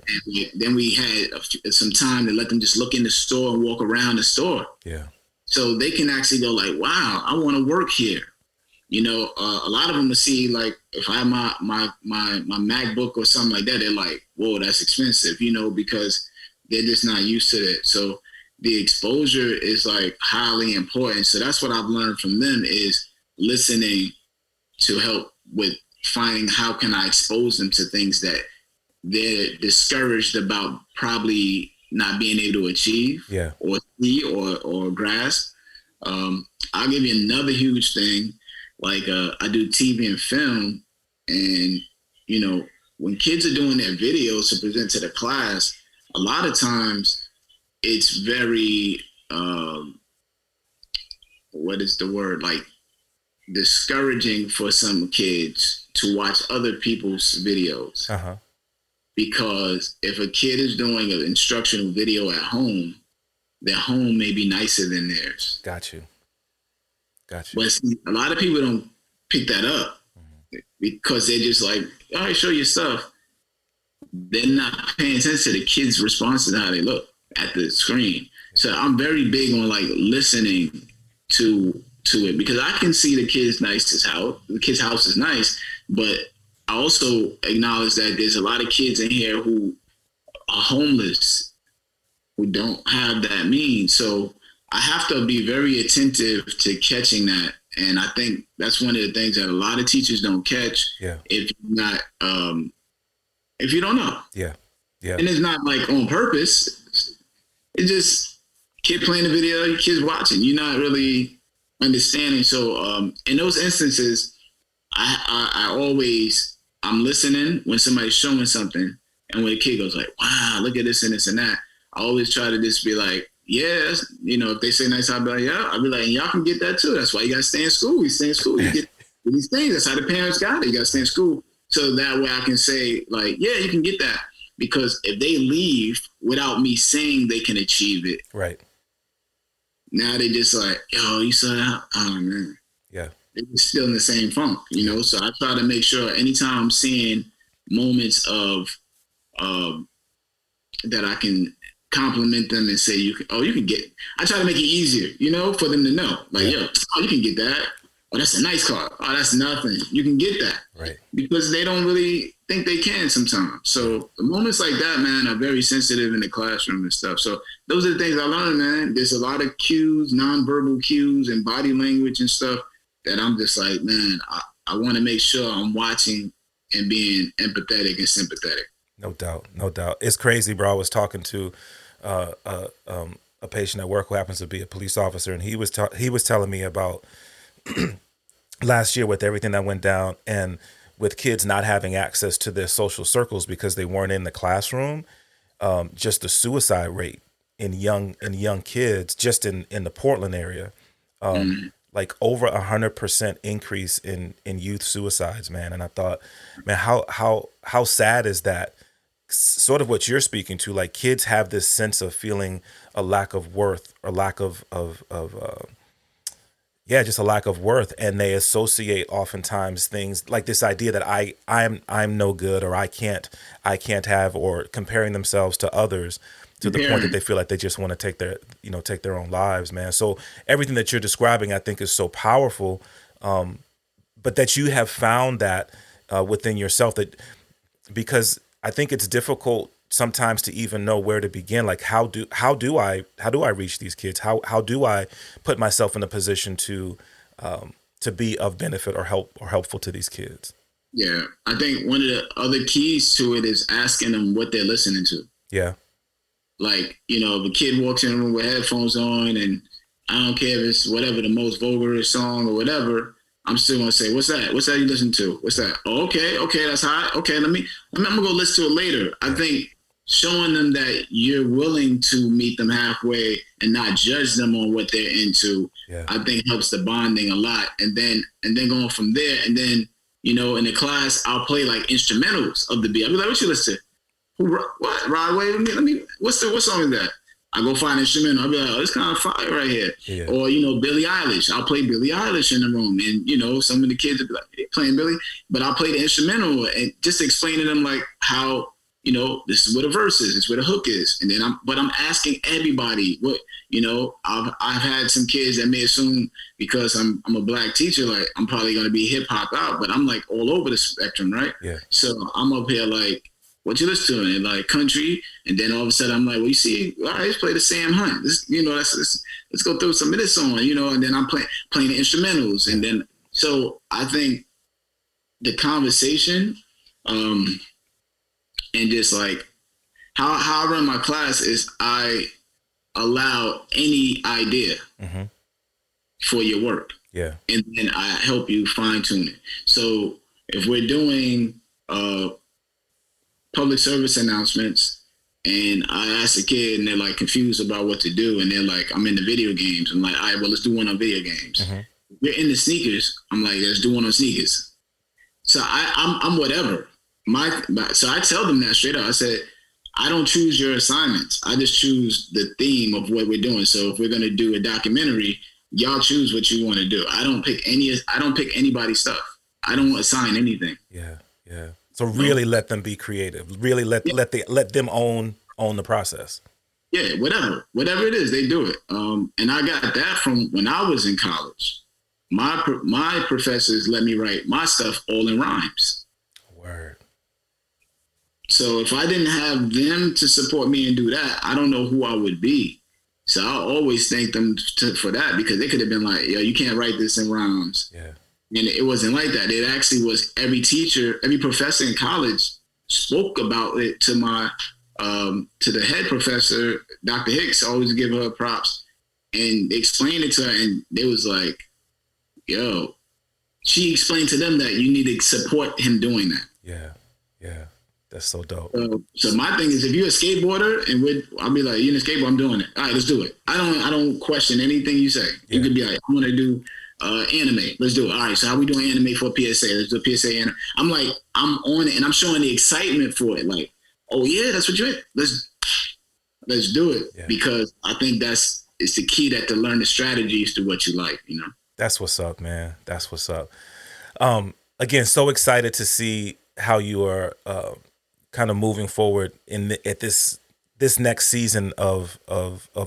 then we had some time to let them just look in the store and walk around the store. Yeah. So they can actually go like, wow, I want to work here. You know, a lot of them will see like, if I have my MacBook or something like that, they're like, whoa, that's expensive, you know, because they're just not used to it. So the exposure is like highly important. So that's what I've learned from them is listening to help with finding how can I expose them to things that they're discouraged about probably not being able to achieve or see or grasp. I'll give you another huge thing. Like I do TV and film, and, you know, when kids are doing their videos to present to the class, a lot of times it's very, what is the word? Like, discouraging for some kids to watch other people's videos. Uh-huh. Because if a kid is doing an instructional video at home, their home may be nicer than theirs. Got you. But see, a lot of people don't pick that up because they're just like, all right, show your stuff. They're not paying attention to the kid's response to how they look at the screen. So I'm very big on like listening to it, because I can see the kid's house. The kid's house is nice, but I also acknowledge that there's a lot of kids in here who are homeless, who don't have that means. So I have to be very attentive to catching that. And I think that's one of the things that a lot of teachers don't catch. Yeah. If you're not, if you don't know. Yeah. Yeah. And it's not like on purpose. It's just kid playing the video, kids watching. You're not really understanding. So in those instances, I'm listening when somebody's showing something, and when a kid goes like, wow, look at this and this and that, I always try to just be like, yes, you know, if they say nice, I'll be like, yeah. I'll be like, and y'all can get that too. That's why you gotta stay in school. You stay in school, you get these things. That's how the parents got it. You gotta stay in school. So that way I can say like, yeah, you can get that. Because if they leave without me saying they can achieve it, right, now they just like, yo, you saw that? Oh man. Yeah. They're still in the same funk, you know? So I try to make sure anytime I'm seeing moments of that I can compliment them and say, you can get, I try to make it easier, you know, for them to know. Like, yo, you can get that. Oh, that's a nice car. Oh, that's nothing. You can get that. Right. Because they don't really think they can sometimes. So the moments like that, man, are very sensitive in the classroom and stuff. So those are the things I learned, man. There's a lot of cues, nonverbal cues and body language and stuff that I'm just like, man, I want to make sure I'm watching and being empathetic and sympathetic. No doubt. No doubt. It's crazy, bro. I was talking to a patient at work who happens to be a police officer, and he was telling me about last year with everything that went down and with kids not having access to their social circles because they weren't in the classroom, just the suicide rate in young kids, just in the Portland area, like over 100% increase in youth suicides, man. And I thought, man, how sad is that? Sort of what you're speaking to, like kids have this sense of feeling a lack of worth or lack of just a lack of worth, and they associate oftentimes things like this idea that I'm no good, or I can't have, or comparing themselves to others to the point that they feel like they just want to take their own lives, man. So everything that you're describing, I think, is so powerful, but that you have found that within yourself, that because I think it's difficult sometimes to even know where to begin. Like how do I reach these kids? How do I put myself in a position to be of benefit or helpful to these kids? Yeah, I think one of the other keys to it is asking them what they're listening to. Yeah. Like, you know, if a kid walks in a room with headphones on, and I don't care if it's whatever the most vulgar song or whatever, I'm still gonna say, what's that? What's that you listen to? What's that? Oh, okay, that's hot. Okay, I'm gonna go listen to it later. I think showing them that you're willing to meet them halfway and not judge them on what they're into, I think helps the bonding a lot. And then going from there, and then, you know, in the class, I'll play like instrumentals of the beat. I'll be like, what you listen to? What? Ride Wave? Let me. What song is that? I go find an instrumental. I'll be like, oh, it's kind of fire right here. Yeah. Or, you know, Billie Eilish. I'll play Billie Eilish in the room. And, you know, some of the kids will be like, hey, playing Billie. But I'll play the instrumental and just explain to them, like, how, you know, this is where the verse is. It's where the hook is. And then I'm asking everybody what, you know, I've had some kids that may assume because I'm a black teacher, like, I'm probably going to be hip hop out. But I'm, like, all over the spectrum, right? Yeah. So I'm up here, like, what you listen to? And like country, and then all of a sudden I'm like, well, you see, all right, let's play the Sam Hunt. This, you know, let's go through some of this on, you know, and then I'm playing the instrumentals, and then so I think the conversation, and just like how I run my class is I allow any idea for your work, and then I help you fine tune it. So if we're doing public service announcements, and I ask a kid and they're like confused about what to do, and they're like, I'm in the video games. I'm like, all right, well, let's do one on video games. We're in the sneakers. I'm like, let's do one on sneakers. So I'm whatever. So I tell them that straight up. I said, I don't choose your assignments. I just choose the theme of what we're doing. So if we're gonna do a documentary, y'all choose what you want to do. I don't pick anybody's stuff. I don't assign anything. Yeah. So really let them be creative. Really let them own the process. Yeah, whatever it is, they do it. And I got that from when I was in college. My professors let me write my stuff all in rhymes. Word. So if I didn't have them to support me and do that, I don't know who I would be. So I always thank them for that, because they could have been like, yo, you can't write this in rhymes. Yeah. And it wasn't like that. It actually was every teacher, every professor in college spoke about it to to the head professor, Dr. Hicks. I always give her props, and explained it to her, and they was like, yo, she explained to them that you need to support him doing that. Yeah. That's so dope. So my thing is, if you're a skateboarder, and I'll be like, you're in a skateboard, I'm doing it. All right, let's do it. I don't question anything you say. Yeah. You could be like, I want to do anime. Let's do it. All right, so how we doing anime for PSA? Let's do PSA anime. I'm like, I'm on it, and I'm showing the excitement for it. Like, oh yeah, that's what you meant. Let's do it. Yeah. Because I think it's the key, that to learn the strategies to what you like, you know. That's what's up, man. That's what's up. Again, so excited to see how you are kind of moving forward at this next season of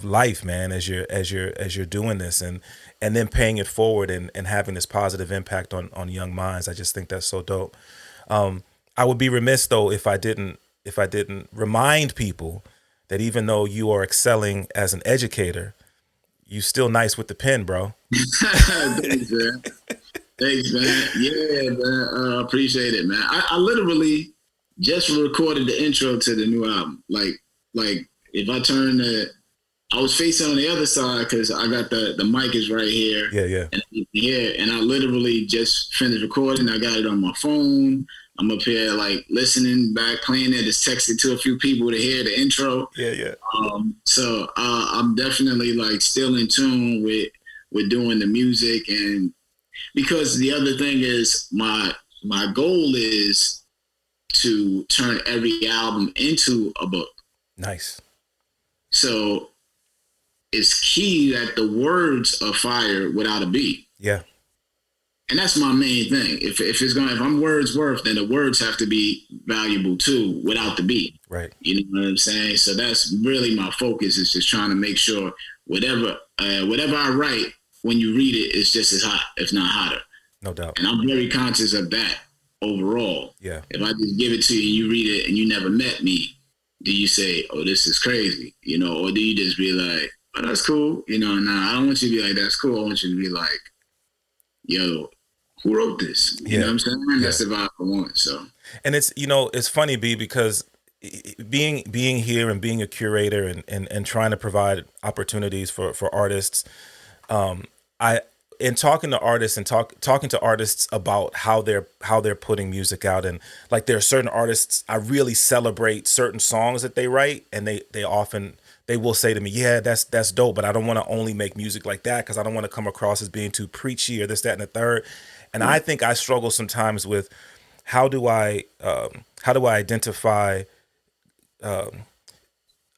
life, man, as you're doing this and then paying it forward and having this positive impact on young minds. I just think that's so dope. I would be remiss though if I didn't remind people that even though you are excelling as an educator, you still nice with the pen, bro. Thanks, man. Thanks, man. Yeah, man. Appreciate it, man. I literally just recorded the intro to the new album. Like if I turn I was facing on the other side because I got the mic is right here. Yeah. And I literally just finished recording. I got it on my phone. I'm up here like listening back, playing it, just texting to a few people to hear the intro. Yeah. So I'm definitely like still in tune with doing the music, and because the other thing is my goal is to turn every album into a book. Nice. So it's key that the words are fire without a beat. Yeah. And that's my main thing. If I'm Wordsworth, then the words have to be valuable too, without the beat. Right. You know what I'm saying? So that's really my focus, is just trying to make sure whatever I write, when you read it, it's just as hot, if not hotter. No doubt. And I'm very conscious of that overall. Yeah. If I just give it to you and you read it and you never met me, do you say, oh, this is crazy? You know, or do you just be like, oh, that's cool? You know, nah, I don't want you to be like, that's cool. I want you to be like, yo, who wrote this? You know what I'm saying? Yeah. That's the vibe I want. So, and it's funny, B, because being here and being a curator and trying to provide opportunities for artists, in talking to artists and talking to artists about how they're putting music out, and like there are certain artists I really celebrate certain songs that they write, and they will say to me, yeah, that's dope, but I don't want to only make music like that because I don't want to come across as being too preachy or this, that, and the third. And I think I struggle sometimes with how do I identify a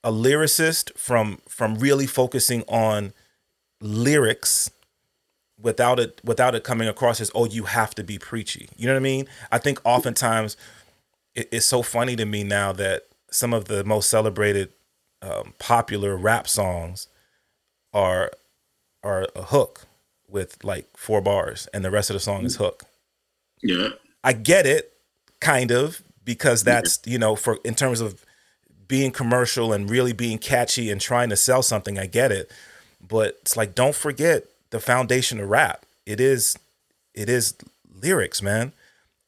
lyricist from really focusing on lyrics without it coming across as, oh, you have to be preachy. You know what I mean? I think oftentimes it's so funny to me now that some of the most celebrated popular rap songs are a hook with like 4 bars and the rest of the song is hook. Yeah. I get it kind of, because that's, for in terms of being commercial and really being catchy and trying to sell something, I get it. But it's like, don't forget the foundation of rap. It is lyrics, man.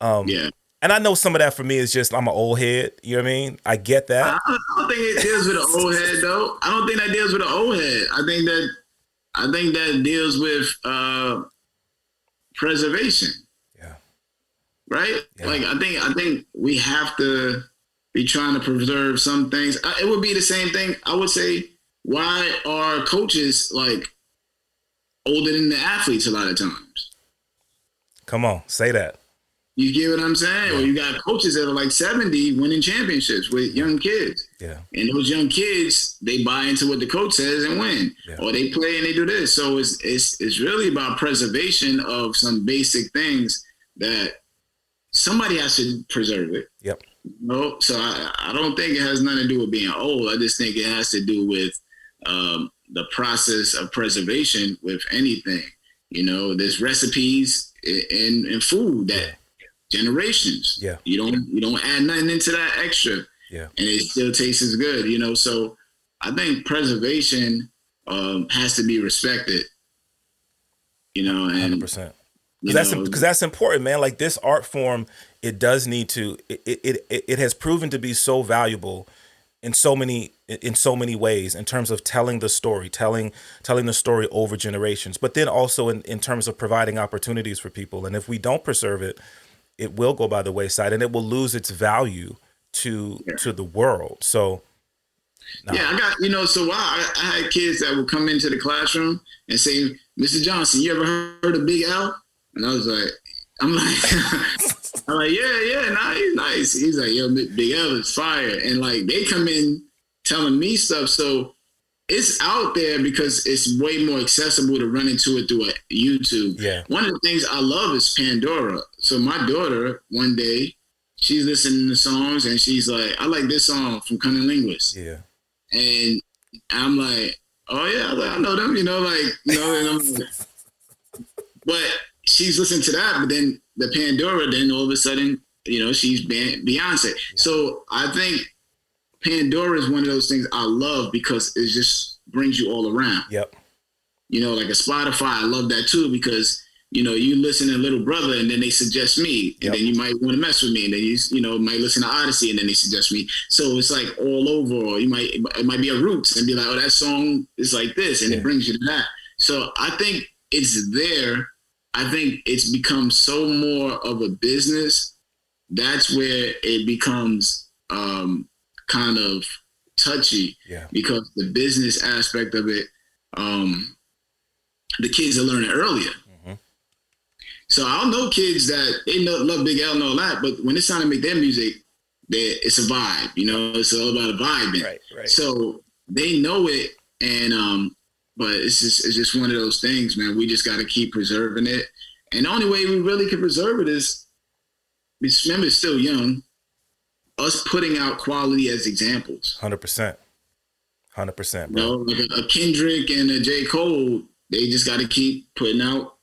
Yeah. And I know some of that for me is just, I'm an old head. You know what I mean? I get that. I don't think it deals with an old head, though. I don't think that deals with an old head. I think that deals with preservation. Yeah. Right? Yeah. Like, I think we have to be trying to preserve some things. It would be the same thing. I would say, why are coaches like older than the athletes a lot of times? Come on, say that. You get what I'm saying? Yeah. Or you got coaches that are like 70 winning championships with young kids. Yeah. And those young kids, they buy into what the coach says and win. Yeah. Or they play and they do this. So it's really about preservation of some basic things that somebody has to preserve it. Yep. No, so I don't think it has nothing to do with being old. I just think it has to do with the process of preservation with anything. You know, there's recipes in food that generations. Yeah. You don't add nothing into that extra. Yeah. And it still tastes as good, you know. So I think preservation has to be respected. You know, and 100%. Because that's important, man. Like this art form, it does need to. It has proven to be so valuable in so many ways in terms of telling the story, telling the story over generations, but then also in terms of providing opportunities for people. And if we don't preserve it, it will go by the wayside and it will lose its value to the world. So. No. Yeah, I got, you know, so I had kids that would come into the classroom and say, Mr. Johnson, you ever heard of Big L? And I was like, I'm like, yeah, nah, he's nice. He's like, yo, Big L is fire. And like, they come in telling me stuff. So it's out there because it's way more accessible to run into it through YouTube. Yeah. One of the things I love is Pandora. So my daughter, one day, she's listening to songs and she's like, I like this song from Cunning Linguist. Yeah. And I'm like, oh yeah, I know them, you know, like, you know, and I'm like, but she's listening to that, but then the Pandora, then all of a sudden, you know, she's Beyonce. Yeah. So I think Pandora is one of those things I love because it just brings you all around. Yep. You know, like a Spotify, I love that too because, you know, you listen to Little Brother and then they suggest me and then you might want to mess with me and then you know, might listen to Odyssey and then they suggest me. So it's like all over, or it might be a Roots and be like, oh, that song is like this and it brings you to that. So I think it's there. I think it's become so more of a business. That's where it becomes kind of touchy because the business aspect of it, the kids are learning earlier. So I know kids that they love Big L and all that, but when it's time to make their music, it's a vibe, you know, it's all about a vibe. Right. So they know it, and but it's just one of those things, man. We just got to keep preserving it, and the only way we really can preserve it is, remember, it's still young. Us putting out quality as examples. 100%. 100%. You know, like a Kendrick and a J. Cole, they just got to keep putting out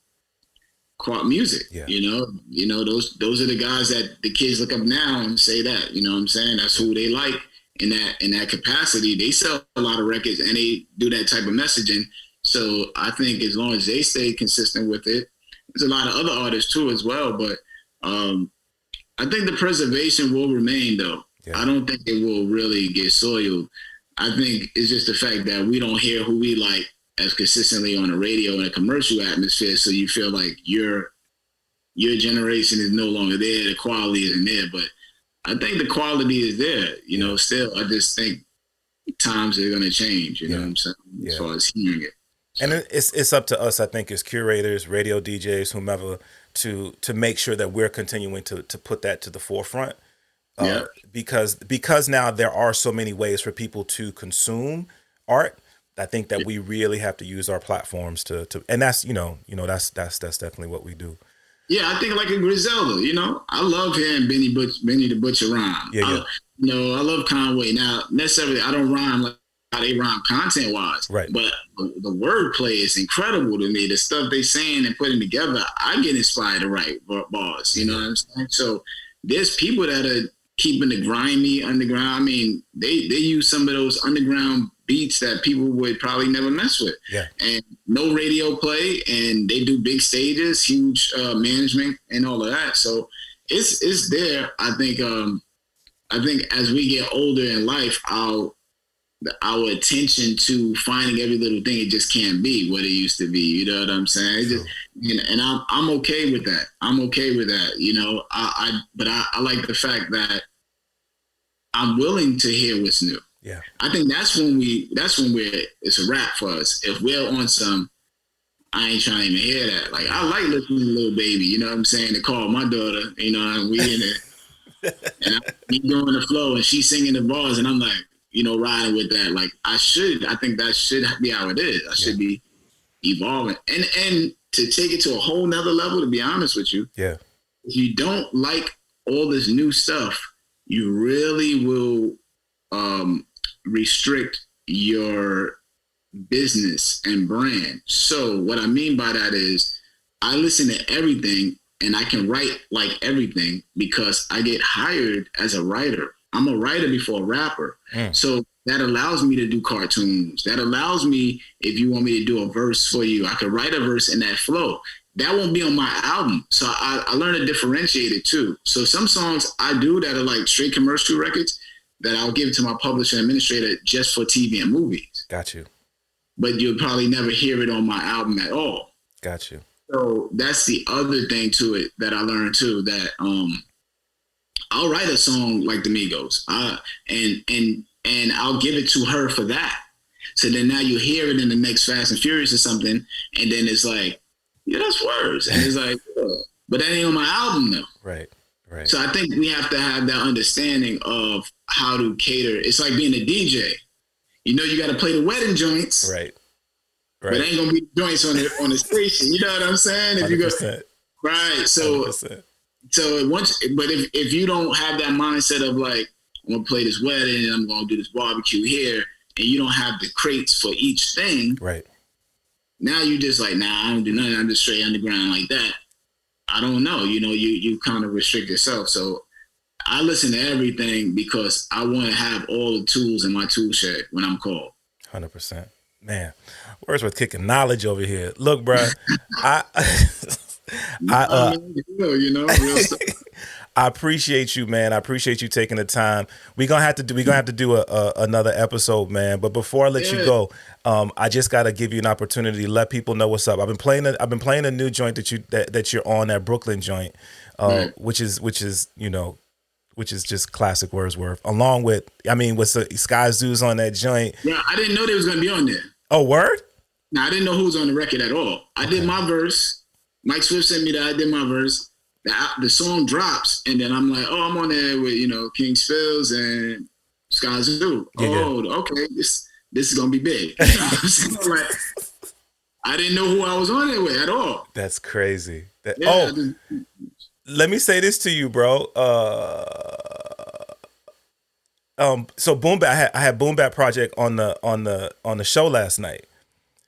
music. You know those are the guys that the kids look up now and say that, you know what I'm saying, that's who they like in that capacity. They sell a lot of records and they do that type of messaging. So I think as long as they stay consistent with it, there's a lot of other artists too as well, but I think the preservation will remain though. I don't think it will really get soiled. I think it's just the fact that we don't hear who we like as consistently on the radio in a commercial atmosphere, so you feel like your generation is no longer there, the quality isn't there. But I think the quality is there, you know, still. I just think times are going to change, you know what I'm saying, as far as hearing it. And it's up to us, I think, as curators, radio DJs, whomever, to make sure that we're continuing to put that to the forefront. Because now there are so many ways for people to consume art. I think that we really have to use our platforms to and that's, you know, that's definitely what we do. Yeah, I think like a Griselda, you know, I love hearing Benny the Butcher rhyme. You know, I love Conway. Now, necessarily, I don't rhyme like how they rhyme content wise, right? But the wordplay is incredible to me. The stuff they saying and putting together, I get inspired to write bars. You know what I'm saying? So there's people that are keeping the grimy underground. I mean, they use some of those underground beats that people would probably never mess with. And no radio play, and they do big stages, huge management and all of that. So it's there. I think as we get older in life, our attention to finding every little thing, it just can't be what it used to be. You know what I'm saying? And I'm okay with that. I'm okay with that. You know, but I like the fact that I'm willing to hear what's new. I think that's when it's a wrap for us. If we're on some, I ain't trying to even hear that. Like, I like listening to Lil Baby, you know what I'm saying, to call my daughter, you know, and we in it, and I'm doing the flow, and she's singing the bars, and I'm like, you know, riding with that. Like, I think that should be how it is. I should be evolving. And to take it to a whole nother level, to be honest with you, if you don't like all this new stuff, you really will restrict your business and brand. So what I mean by that is I listen to everything and I can write like everything because I get hired as a writer. I'm a writer before a rapper. So that allows me to do cartoons. That allows me, if you want me to do a verse for you, I could write a verse in that flow. That won't be on my album. So I learned to differentiate it too. So some songs I do that are like straight commercial records that I'll give to my publisher and administrator just for TV and movies. Got you. But you'll probably never hear it on my album at all. Got you. So that's the other thing to it that I learned too, that I'll write a song like the Migos, and I'll give it to her for that. So then now you hear it in the next Fast and Furious or something, and then it's like, yeah, that's words. And it's like, oh, but that ain't on my album though. Right. So I think we have to have that understanding of how to cater. It's like being a DJ. You know, you got to play the wedding joints. Right. But it ain't gonna be joints on the station. You know what I'm saying? If 100%. You go right, so 100%. So once, but if you don't have that mindset of like, I'm gonna play this wedding and I'm gonna do this barbecue here, and you don't have the crates for each thing, right? Now you just like, nah, I don't do nothing. I'm just straight underground like that. I don't know. You know, you kind of restrict yourself. So I listen to everything because I want to have all the tools in my tool shed when I'm called. 100%. Man, Wordsworth kicking knowledge over here. Look, bro, real stuff. I appreciate you, man. I appreciate you taking the time. We're gonna have to do another episode, man. But before I let you go, I just gotta give you an opportunity to let people know what's up. I've been playing a new joint that you're on, that Brooklyn joint, which is just classic Wordsworth. Along with Sky Zoo's on that joint. Yeah, I didn't know they was gonna be on there. Oh, word? No, I didn't know who was on the record at all. I did my verse. Mike Swift sent me that. I did my verse. The song drops, and then I'm like, oh, I'm on there with, King Spills and Sky Zoo. Okay, this is gonna be big. So like, I didn't know who I was on there with at all. That's crazy. Let me say this to you, bro. So Boom Bap, I had Boom Bap Project on the show last night.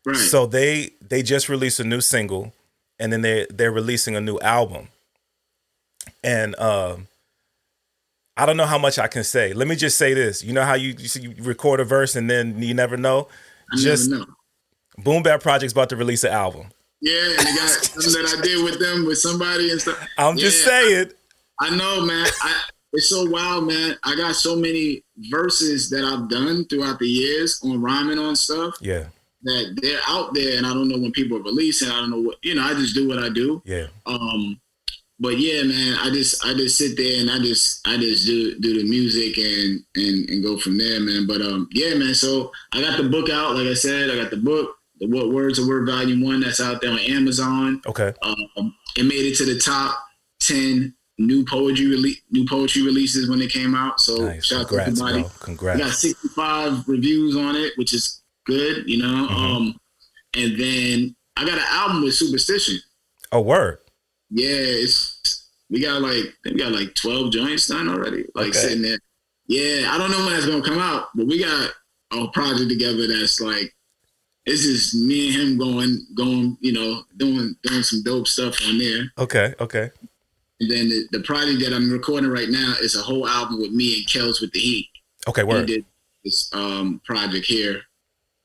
Right. So they just released a new single, and then they're releasing a new album. And I don't know how much I can say. Let me just say this. You know how you record a verse and then you never know? Never know. Boom Bap Project's about to release an album. Yeah, and they got something that I did with them, with somebody and stuff. I'm just saying. I know, man. It's so wild, man. I got so many verses that I've done throughout the years on rhyming on stuff. Yeah. That they're out there, and I don't know when people are releasing. I don't know what, I just do what I do. Yeah. But yeah, man, I just sit there and I just do the music and go from there, man. But yeah, man. So I got the book out. Like I said, I got the book, the What Words Are Word Volume 1, that's out there on Amazon. Okay. It made it to the top 10 new poetry releases when it came out. So nice. Shout out to everybody. Bro. Congrats. We got 65 reviews on it, which is good, Mm-hmm. And then I got an album with Superstition. Oh, word. Yeah, we got like 12 joints done already, sitting there. Yeah, I don't know when that's gonna come out, but we got a project together that's like, it's just me and him going, doing some dope stuff on there. Okay. And then the project that I'm recording right now is a whole album with me and Kels with the Heat. Okay, word. He did this project here.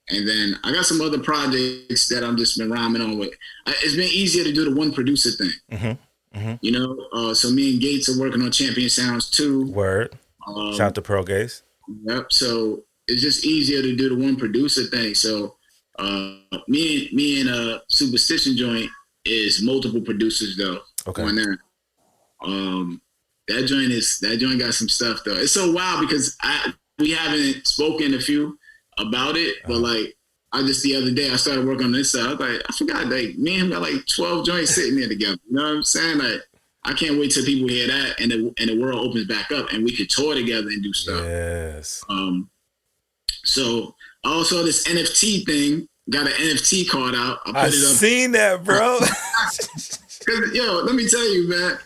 And then I got some other projects that I've just been rhyming on with. It's been easier to do the one producer thing. Mm-hmm. Mm-hmm. So me and Gates are working on Champion Sounds too. Word. Shout out to Pearl Gates. Yep. So it's just easier to do the one producer thing. So me and Superstition joint is multiple producers though. Okay. On there. That joint got some stuff though. It's so wild because we haven't spoken a few about it, but like I just the other day I started working on this side. I was like, I forgot, like me and him got like 12 joints sitting there together. You know what I'm saying? Like I can't wait till people hear that and the world opens back up and we could tour together and do stuff. Yes. So also this NFT thing, got an NFT card out. I put it up. Seen that, bro. Cause let me tell you, man.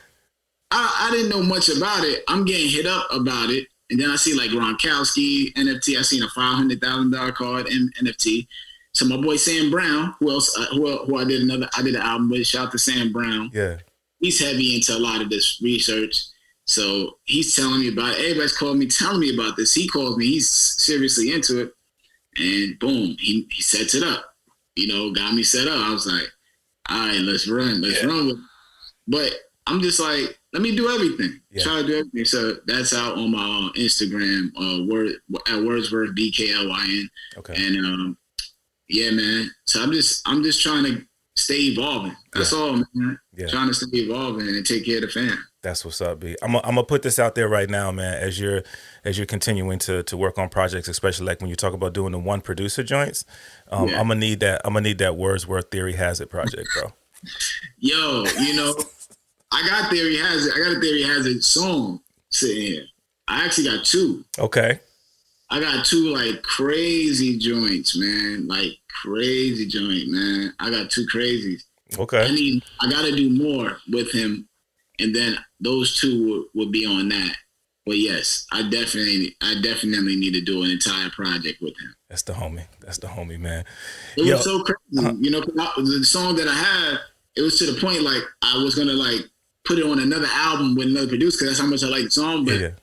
I didn't know much about it. I'm getting hit up about it. And then I see like Gronkowski NFT. I seen a $500,000 card in NFT. So my boy Sam Brown, who I did an album with, shout out to Sam Brown. Yeah. He's heavy into a lot of this research. So he's telling me about it. Everybody's calling me, telling me about this. He calls me, he's seriously into it. And boom, he sets it up. Got me set up. I was like, all right, let's run with it. But I'm just like, let me do everything. Yeah. Try to do everything. So that's out on my Instagram, at Wordsworth BKLYN. Okay. And yeah, man. So I'm just trying to stay evolving. That's all, man. Yeah. Trying to stay evolving and take care of the fam. That's what's up, B. I'm gonna put this out there right now, man. As you're continuing to work on projects, especially like when you talk about doing the one producer joints, I'm gonna need that Wordsworth Theory Hazit project, bro. Yo, I got Theory Hazit. I got a Theory Hazit song sitting here. I actually got two. Okay. I got two like crazy joints, man. Like crazy joint, man. I got two crazies. Okay. I got to do more with him, and then those two would be on that. But yes, I definitely need to do an entire project with him. That's the homie, man. It was so crazy, the song that I had. It was to the point like I was gonna like put it on another album with another producer because that's how much I like the song. But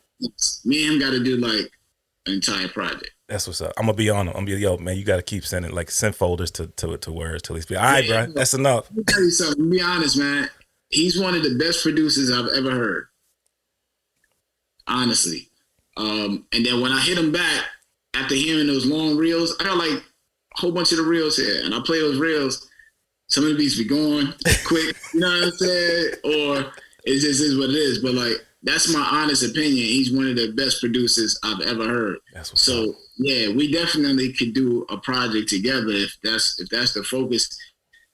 me and him got to do like an entire project. That's what's up. I'm gonna be on him. I'm gonna be, yo, man, you got to keep send folders to Words till he's be all right, bro. That's enough. Let me tell you something. To be honest, man, he's one of the best producers I've ever heard. Honestly, and then when I hit him back after hearing those long reels, I got like a whole bunch of the reels here, and I play those reels. Some of the beats be going quick, you know what I'm saying? Or it just is what it is. But like, that's my honest opinion. He's one of the best producers I've ever heard. So yeah, we definitely could do a project together if that's the focus.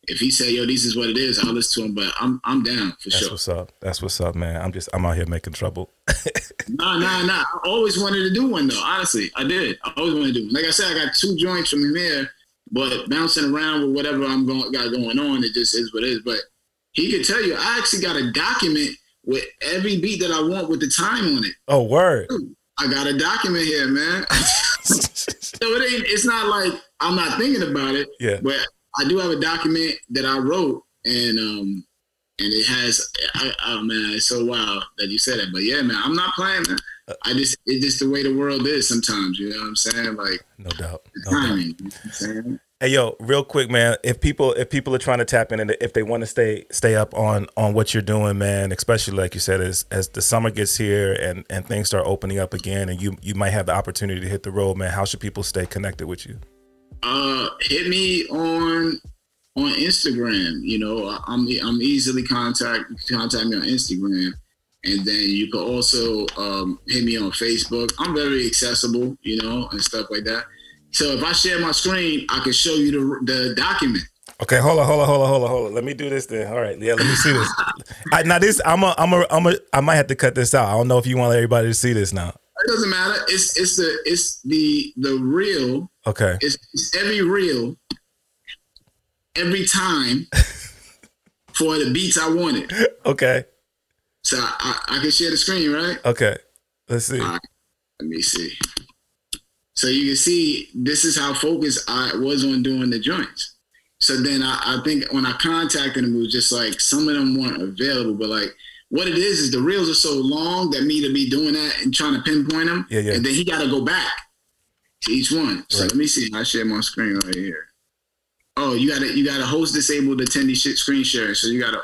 If he say, yo, this is what it is, I'll listen to him. But I'm down for sure. That's what's up, man. I'm out here making trouble. Nah. I always wanted to do one though. Honestly, I did. I always wanted to do one. Like I said, I got two joints from him here. But bouncing around with whatever got going on, it just is what it is. But he could tell you, I actually got a document with every beat that I want with the time on it. Oh, word. I got a document here, man. So it's not like I'm not thinking about it. Yeah. But I do have a document that I wrote, and it has, oh man, it's so wild that you said that. But yeah, man, I'm not playing, man. It's just the way the world is sometimes, you know what I'm saying? Like, no doubt. Timing, you know what I'm saying? Hey, yo, real quick, man, if people are trying to tap in and if they want to stay up on what you're doing, man, especially like you said, as the summer gets here and things start opening up again and you might have the opportunity to hit the road, man, how should people stay connected with you? Hit me on Instagram. I'm easily contact me on Instagram. And then you can also hit me on Facebook. I'm very accessible, and stuff like that. So if I share my screen, I can show you the document. Okay, hold on. Let me do this then. All right, yeah, let me see this. I might have to cut this out. I don't know if you want everybody to see this now. It doesn't matter. It's the reel. Okay. It's every reel, every time for the beats I wanted. Okay. So I can share the screen, right? Okay. Let's see. All right. Let me see. So you can see this is how focused I was on doing the joints. So then I think when I contacted him, it was just like some of them weren't available. But like what it is the reels are so long that me to be doing that and trying to pinpoint them. Yeah. And then he got to go back to each one. So Let me see. I share my screen right here. Oh, you got to host disabled attendee screen share. So you got to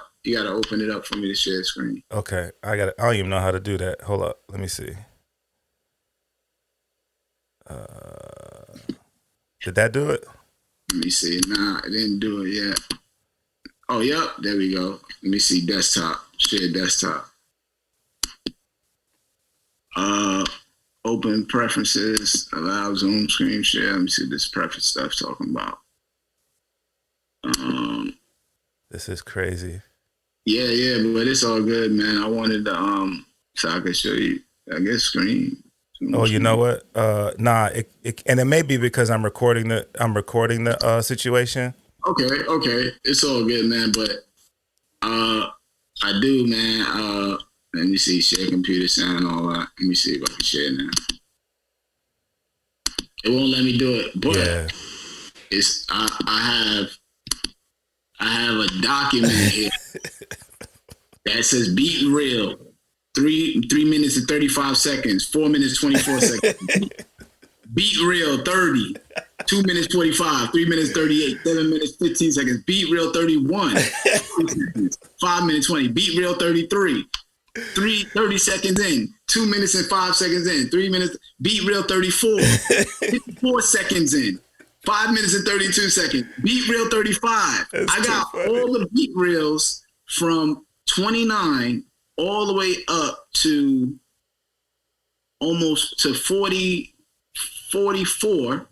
open it up for me to share the screen. Okay. I don't even know how to do that. Hold up. Let me see. Did that do it? Let me see. Nah, it didn't do it yet. Oh, yep. There we go. Let me see. Desktop. Share desktop. Open preferences. Allow Zoom screen share. Let me see this preference stuff talking about. This is crazy. Yeah, but it's all good, man. I wanted to so I could show you, I guess, screen. Oh, you know what? Nah, and it may be because I'm recording the situation. Okay, it's all good, man. But I do, man. Let me see, share computer sound and all that. Let me see if I can share now. It won't let me do it, but it's I have a document here that says beat real. 3 minutes and 35 seconds, 4 minutes 24 seconds. Beat real 30, 2 minutes 45, 3 minutes 38, 7 minutes 15 seconds. Beat real 31, 5 minutes 20. Beat real 33, 30 seconds in, 2 minutes and 5 seconds in, 3 minutes. Beat real 34, 54 seconds in, 5 minutes and 32 seconds. Beat real 35. I got all the beat reels from 29 all the way up to almost to 40, 44.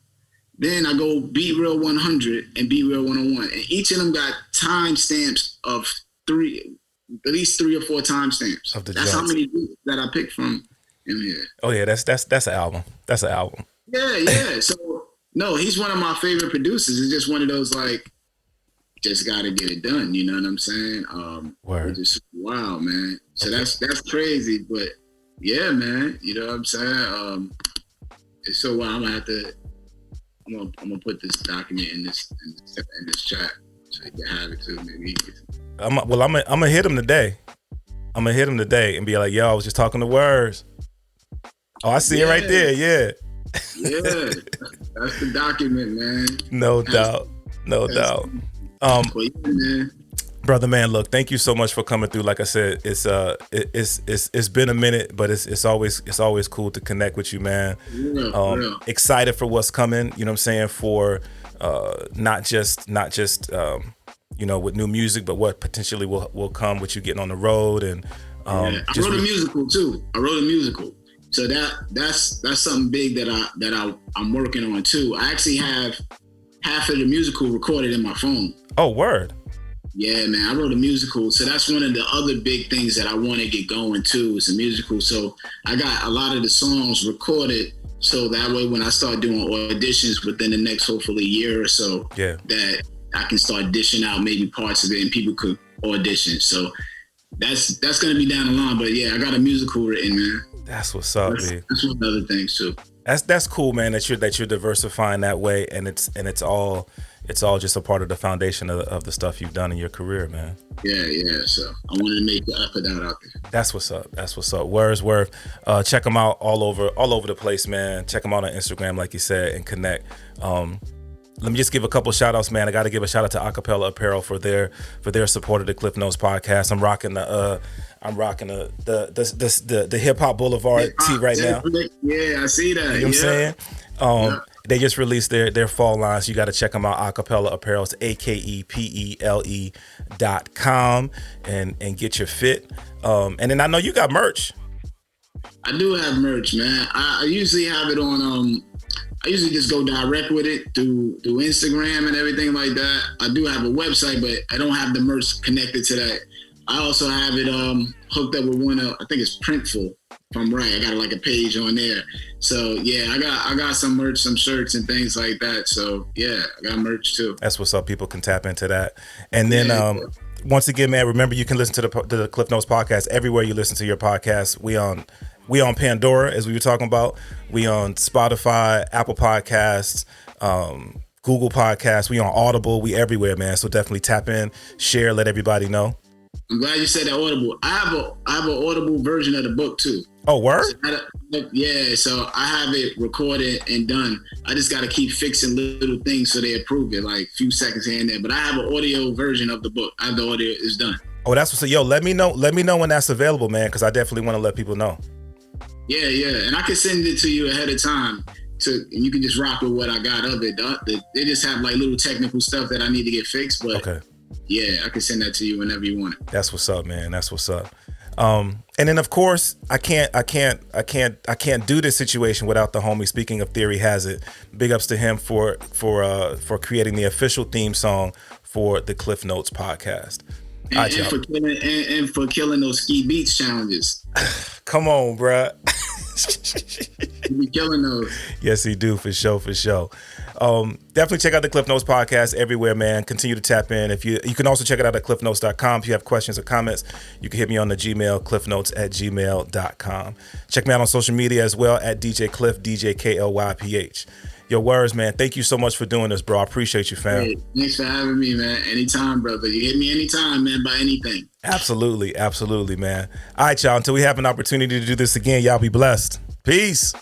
Then I go beat real 100 and beat real 101. And each of them got timestamps of at least 3 or 4 timestamps. That's how many beats that I picked from in here. Oh yeah, that's an album. That's an album. Yeah. So no, he's one of my favorite producers. It's just one of those like, just got to get it done. You know what I'm saying? Word. Just wow, man. So that's crazy, but yeah, man. You know what I'm saying? It's so wild. I'm gonna put this document in this chat so you can have it too. Maybe. I'm gonna hit him today. I'm gonna hit him today and be like, yo, I was just talking to Words. Oh, I see it right there. Yeah. Yeah, that's the document, man. No doubt. Brother man, look, thank you so much for coming through. Like I said, it's been a minute, but it's always cool to connect with you, man. Yeah. Excited for what's coming, you know what I'm saying, for not just with new music, but what potentially will come with you getting on the road. And I wrote a musical too. So that's something big that I'm working on too. I actually have half of the musical recorded in my phone. Oh, word. Yeah, man, I wrote a musical. So that's one of the other big things that I want to get going too, is a musical. So I got a lot of the songs recorded, so that way when I start doing auditions within the next hopefully year or so, that I can start dishing out maybe parts of it and people could audition. So that's going to be down the line. But yeah, I got a musical written, man. That's what's up, man. That's one of the other things too. That's cool, man. That you're diversifying that way, and it's all just a part of the foundation of the stuff you've done in your career, man. Yeah. So I wanted to make the effort out there. That's what's up. Wordsworth. Check them out all over the place, man. Check them out on Instagram, like you said, and connect. Let me just give a couple shout outs, man. I got to give a shout out to Akepele Apparel for their support of the Klyph Notes podcast. I'm rocking the Hip Hop Boulevard tee right now. Yeah, I see that. You know what I'm saying? They just released their fall lines. You got to check them out. Akepele Apparel. It's AKEPELE.com and get your fit. And then I know you got merch. I do have merch, man. I usually have it on. I usually just go direct with it through Instagram and everything like that. I do have a website, but I don't have the merch connected to that. I also have it hooked up with one of, I think it's Printful, if I'm right. I got like a page on there. So yeah, I got some merch, some shirts and things like that. So yeah, I got merch too. That's what's up. People can tap into that. And then once again, man, remember you can listen to the Klyph Notes podcast everywhere you listen to your podcast. We on Pandora, as we were talking about. We on Spotify, Apple Podcasts, Google Podcasts. We on Audible. We everywhere, man. So definitely tap in, share, let everybody know. I'm glad you said that Audible. I have an Audible version of the book too. Oh, word? Yeah, so I have it recorded and done. I just got to keep fixing little things so they approve it, like a few seconds here and there. But I have an audio version of the book. I have the audio is done. Oh, that's what's up. Yo, let me know when that's available, man, because I definitely want to let people know. Yeah, and I can send it to you ahead of time, and you can just rock with what I got of it. They just have like little technical stuff that I need to get fixed, but okay. Yeah, I can send that to you whenever you want it. That's what's up, man. That's what's up. And then of course I can't do this situation without the homie. Speaking of Theory Hazit, big ups to him for creating the official theme song for the Klyph Notes podcast. And for killing those ski beats challenges. Come on, bruh. He be killing those. Yes, he do, for sure. Definitely check out the Klyph Notes podcast everywhere, man. Continue to tap in. If you can also check it out at klyphnotes.com. If you have questions or comments, you can hit me on the Gmail, klyphnotes@gmail.com. Check me out on social media as well at DJ Klyph, DJ KLYPH. Your words, man. Thank you so much for doing this, bro. I appreciate you, fam. Hey, thanks for having me, man. Anytime, brother. You hit me anytime, man, by anything. Absolutely, man. All right, y'all. Until we have an opportunity to do this again, y'all be blessed. Peace.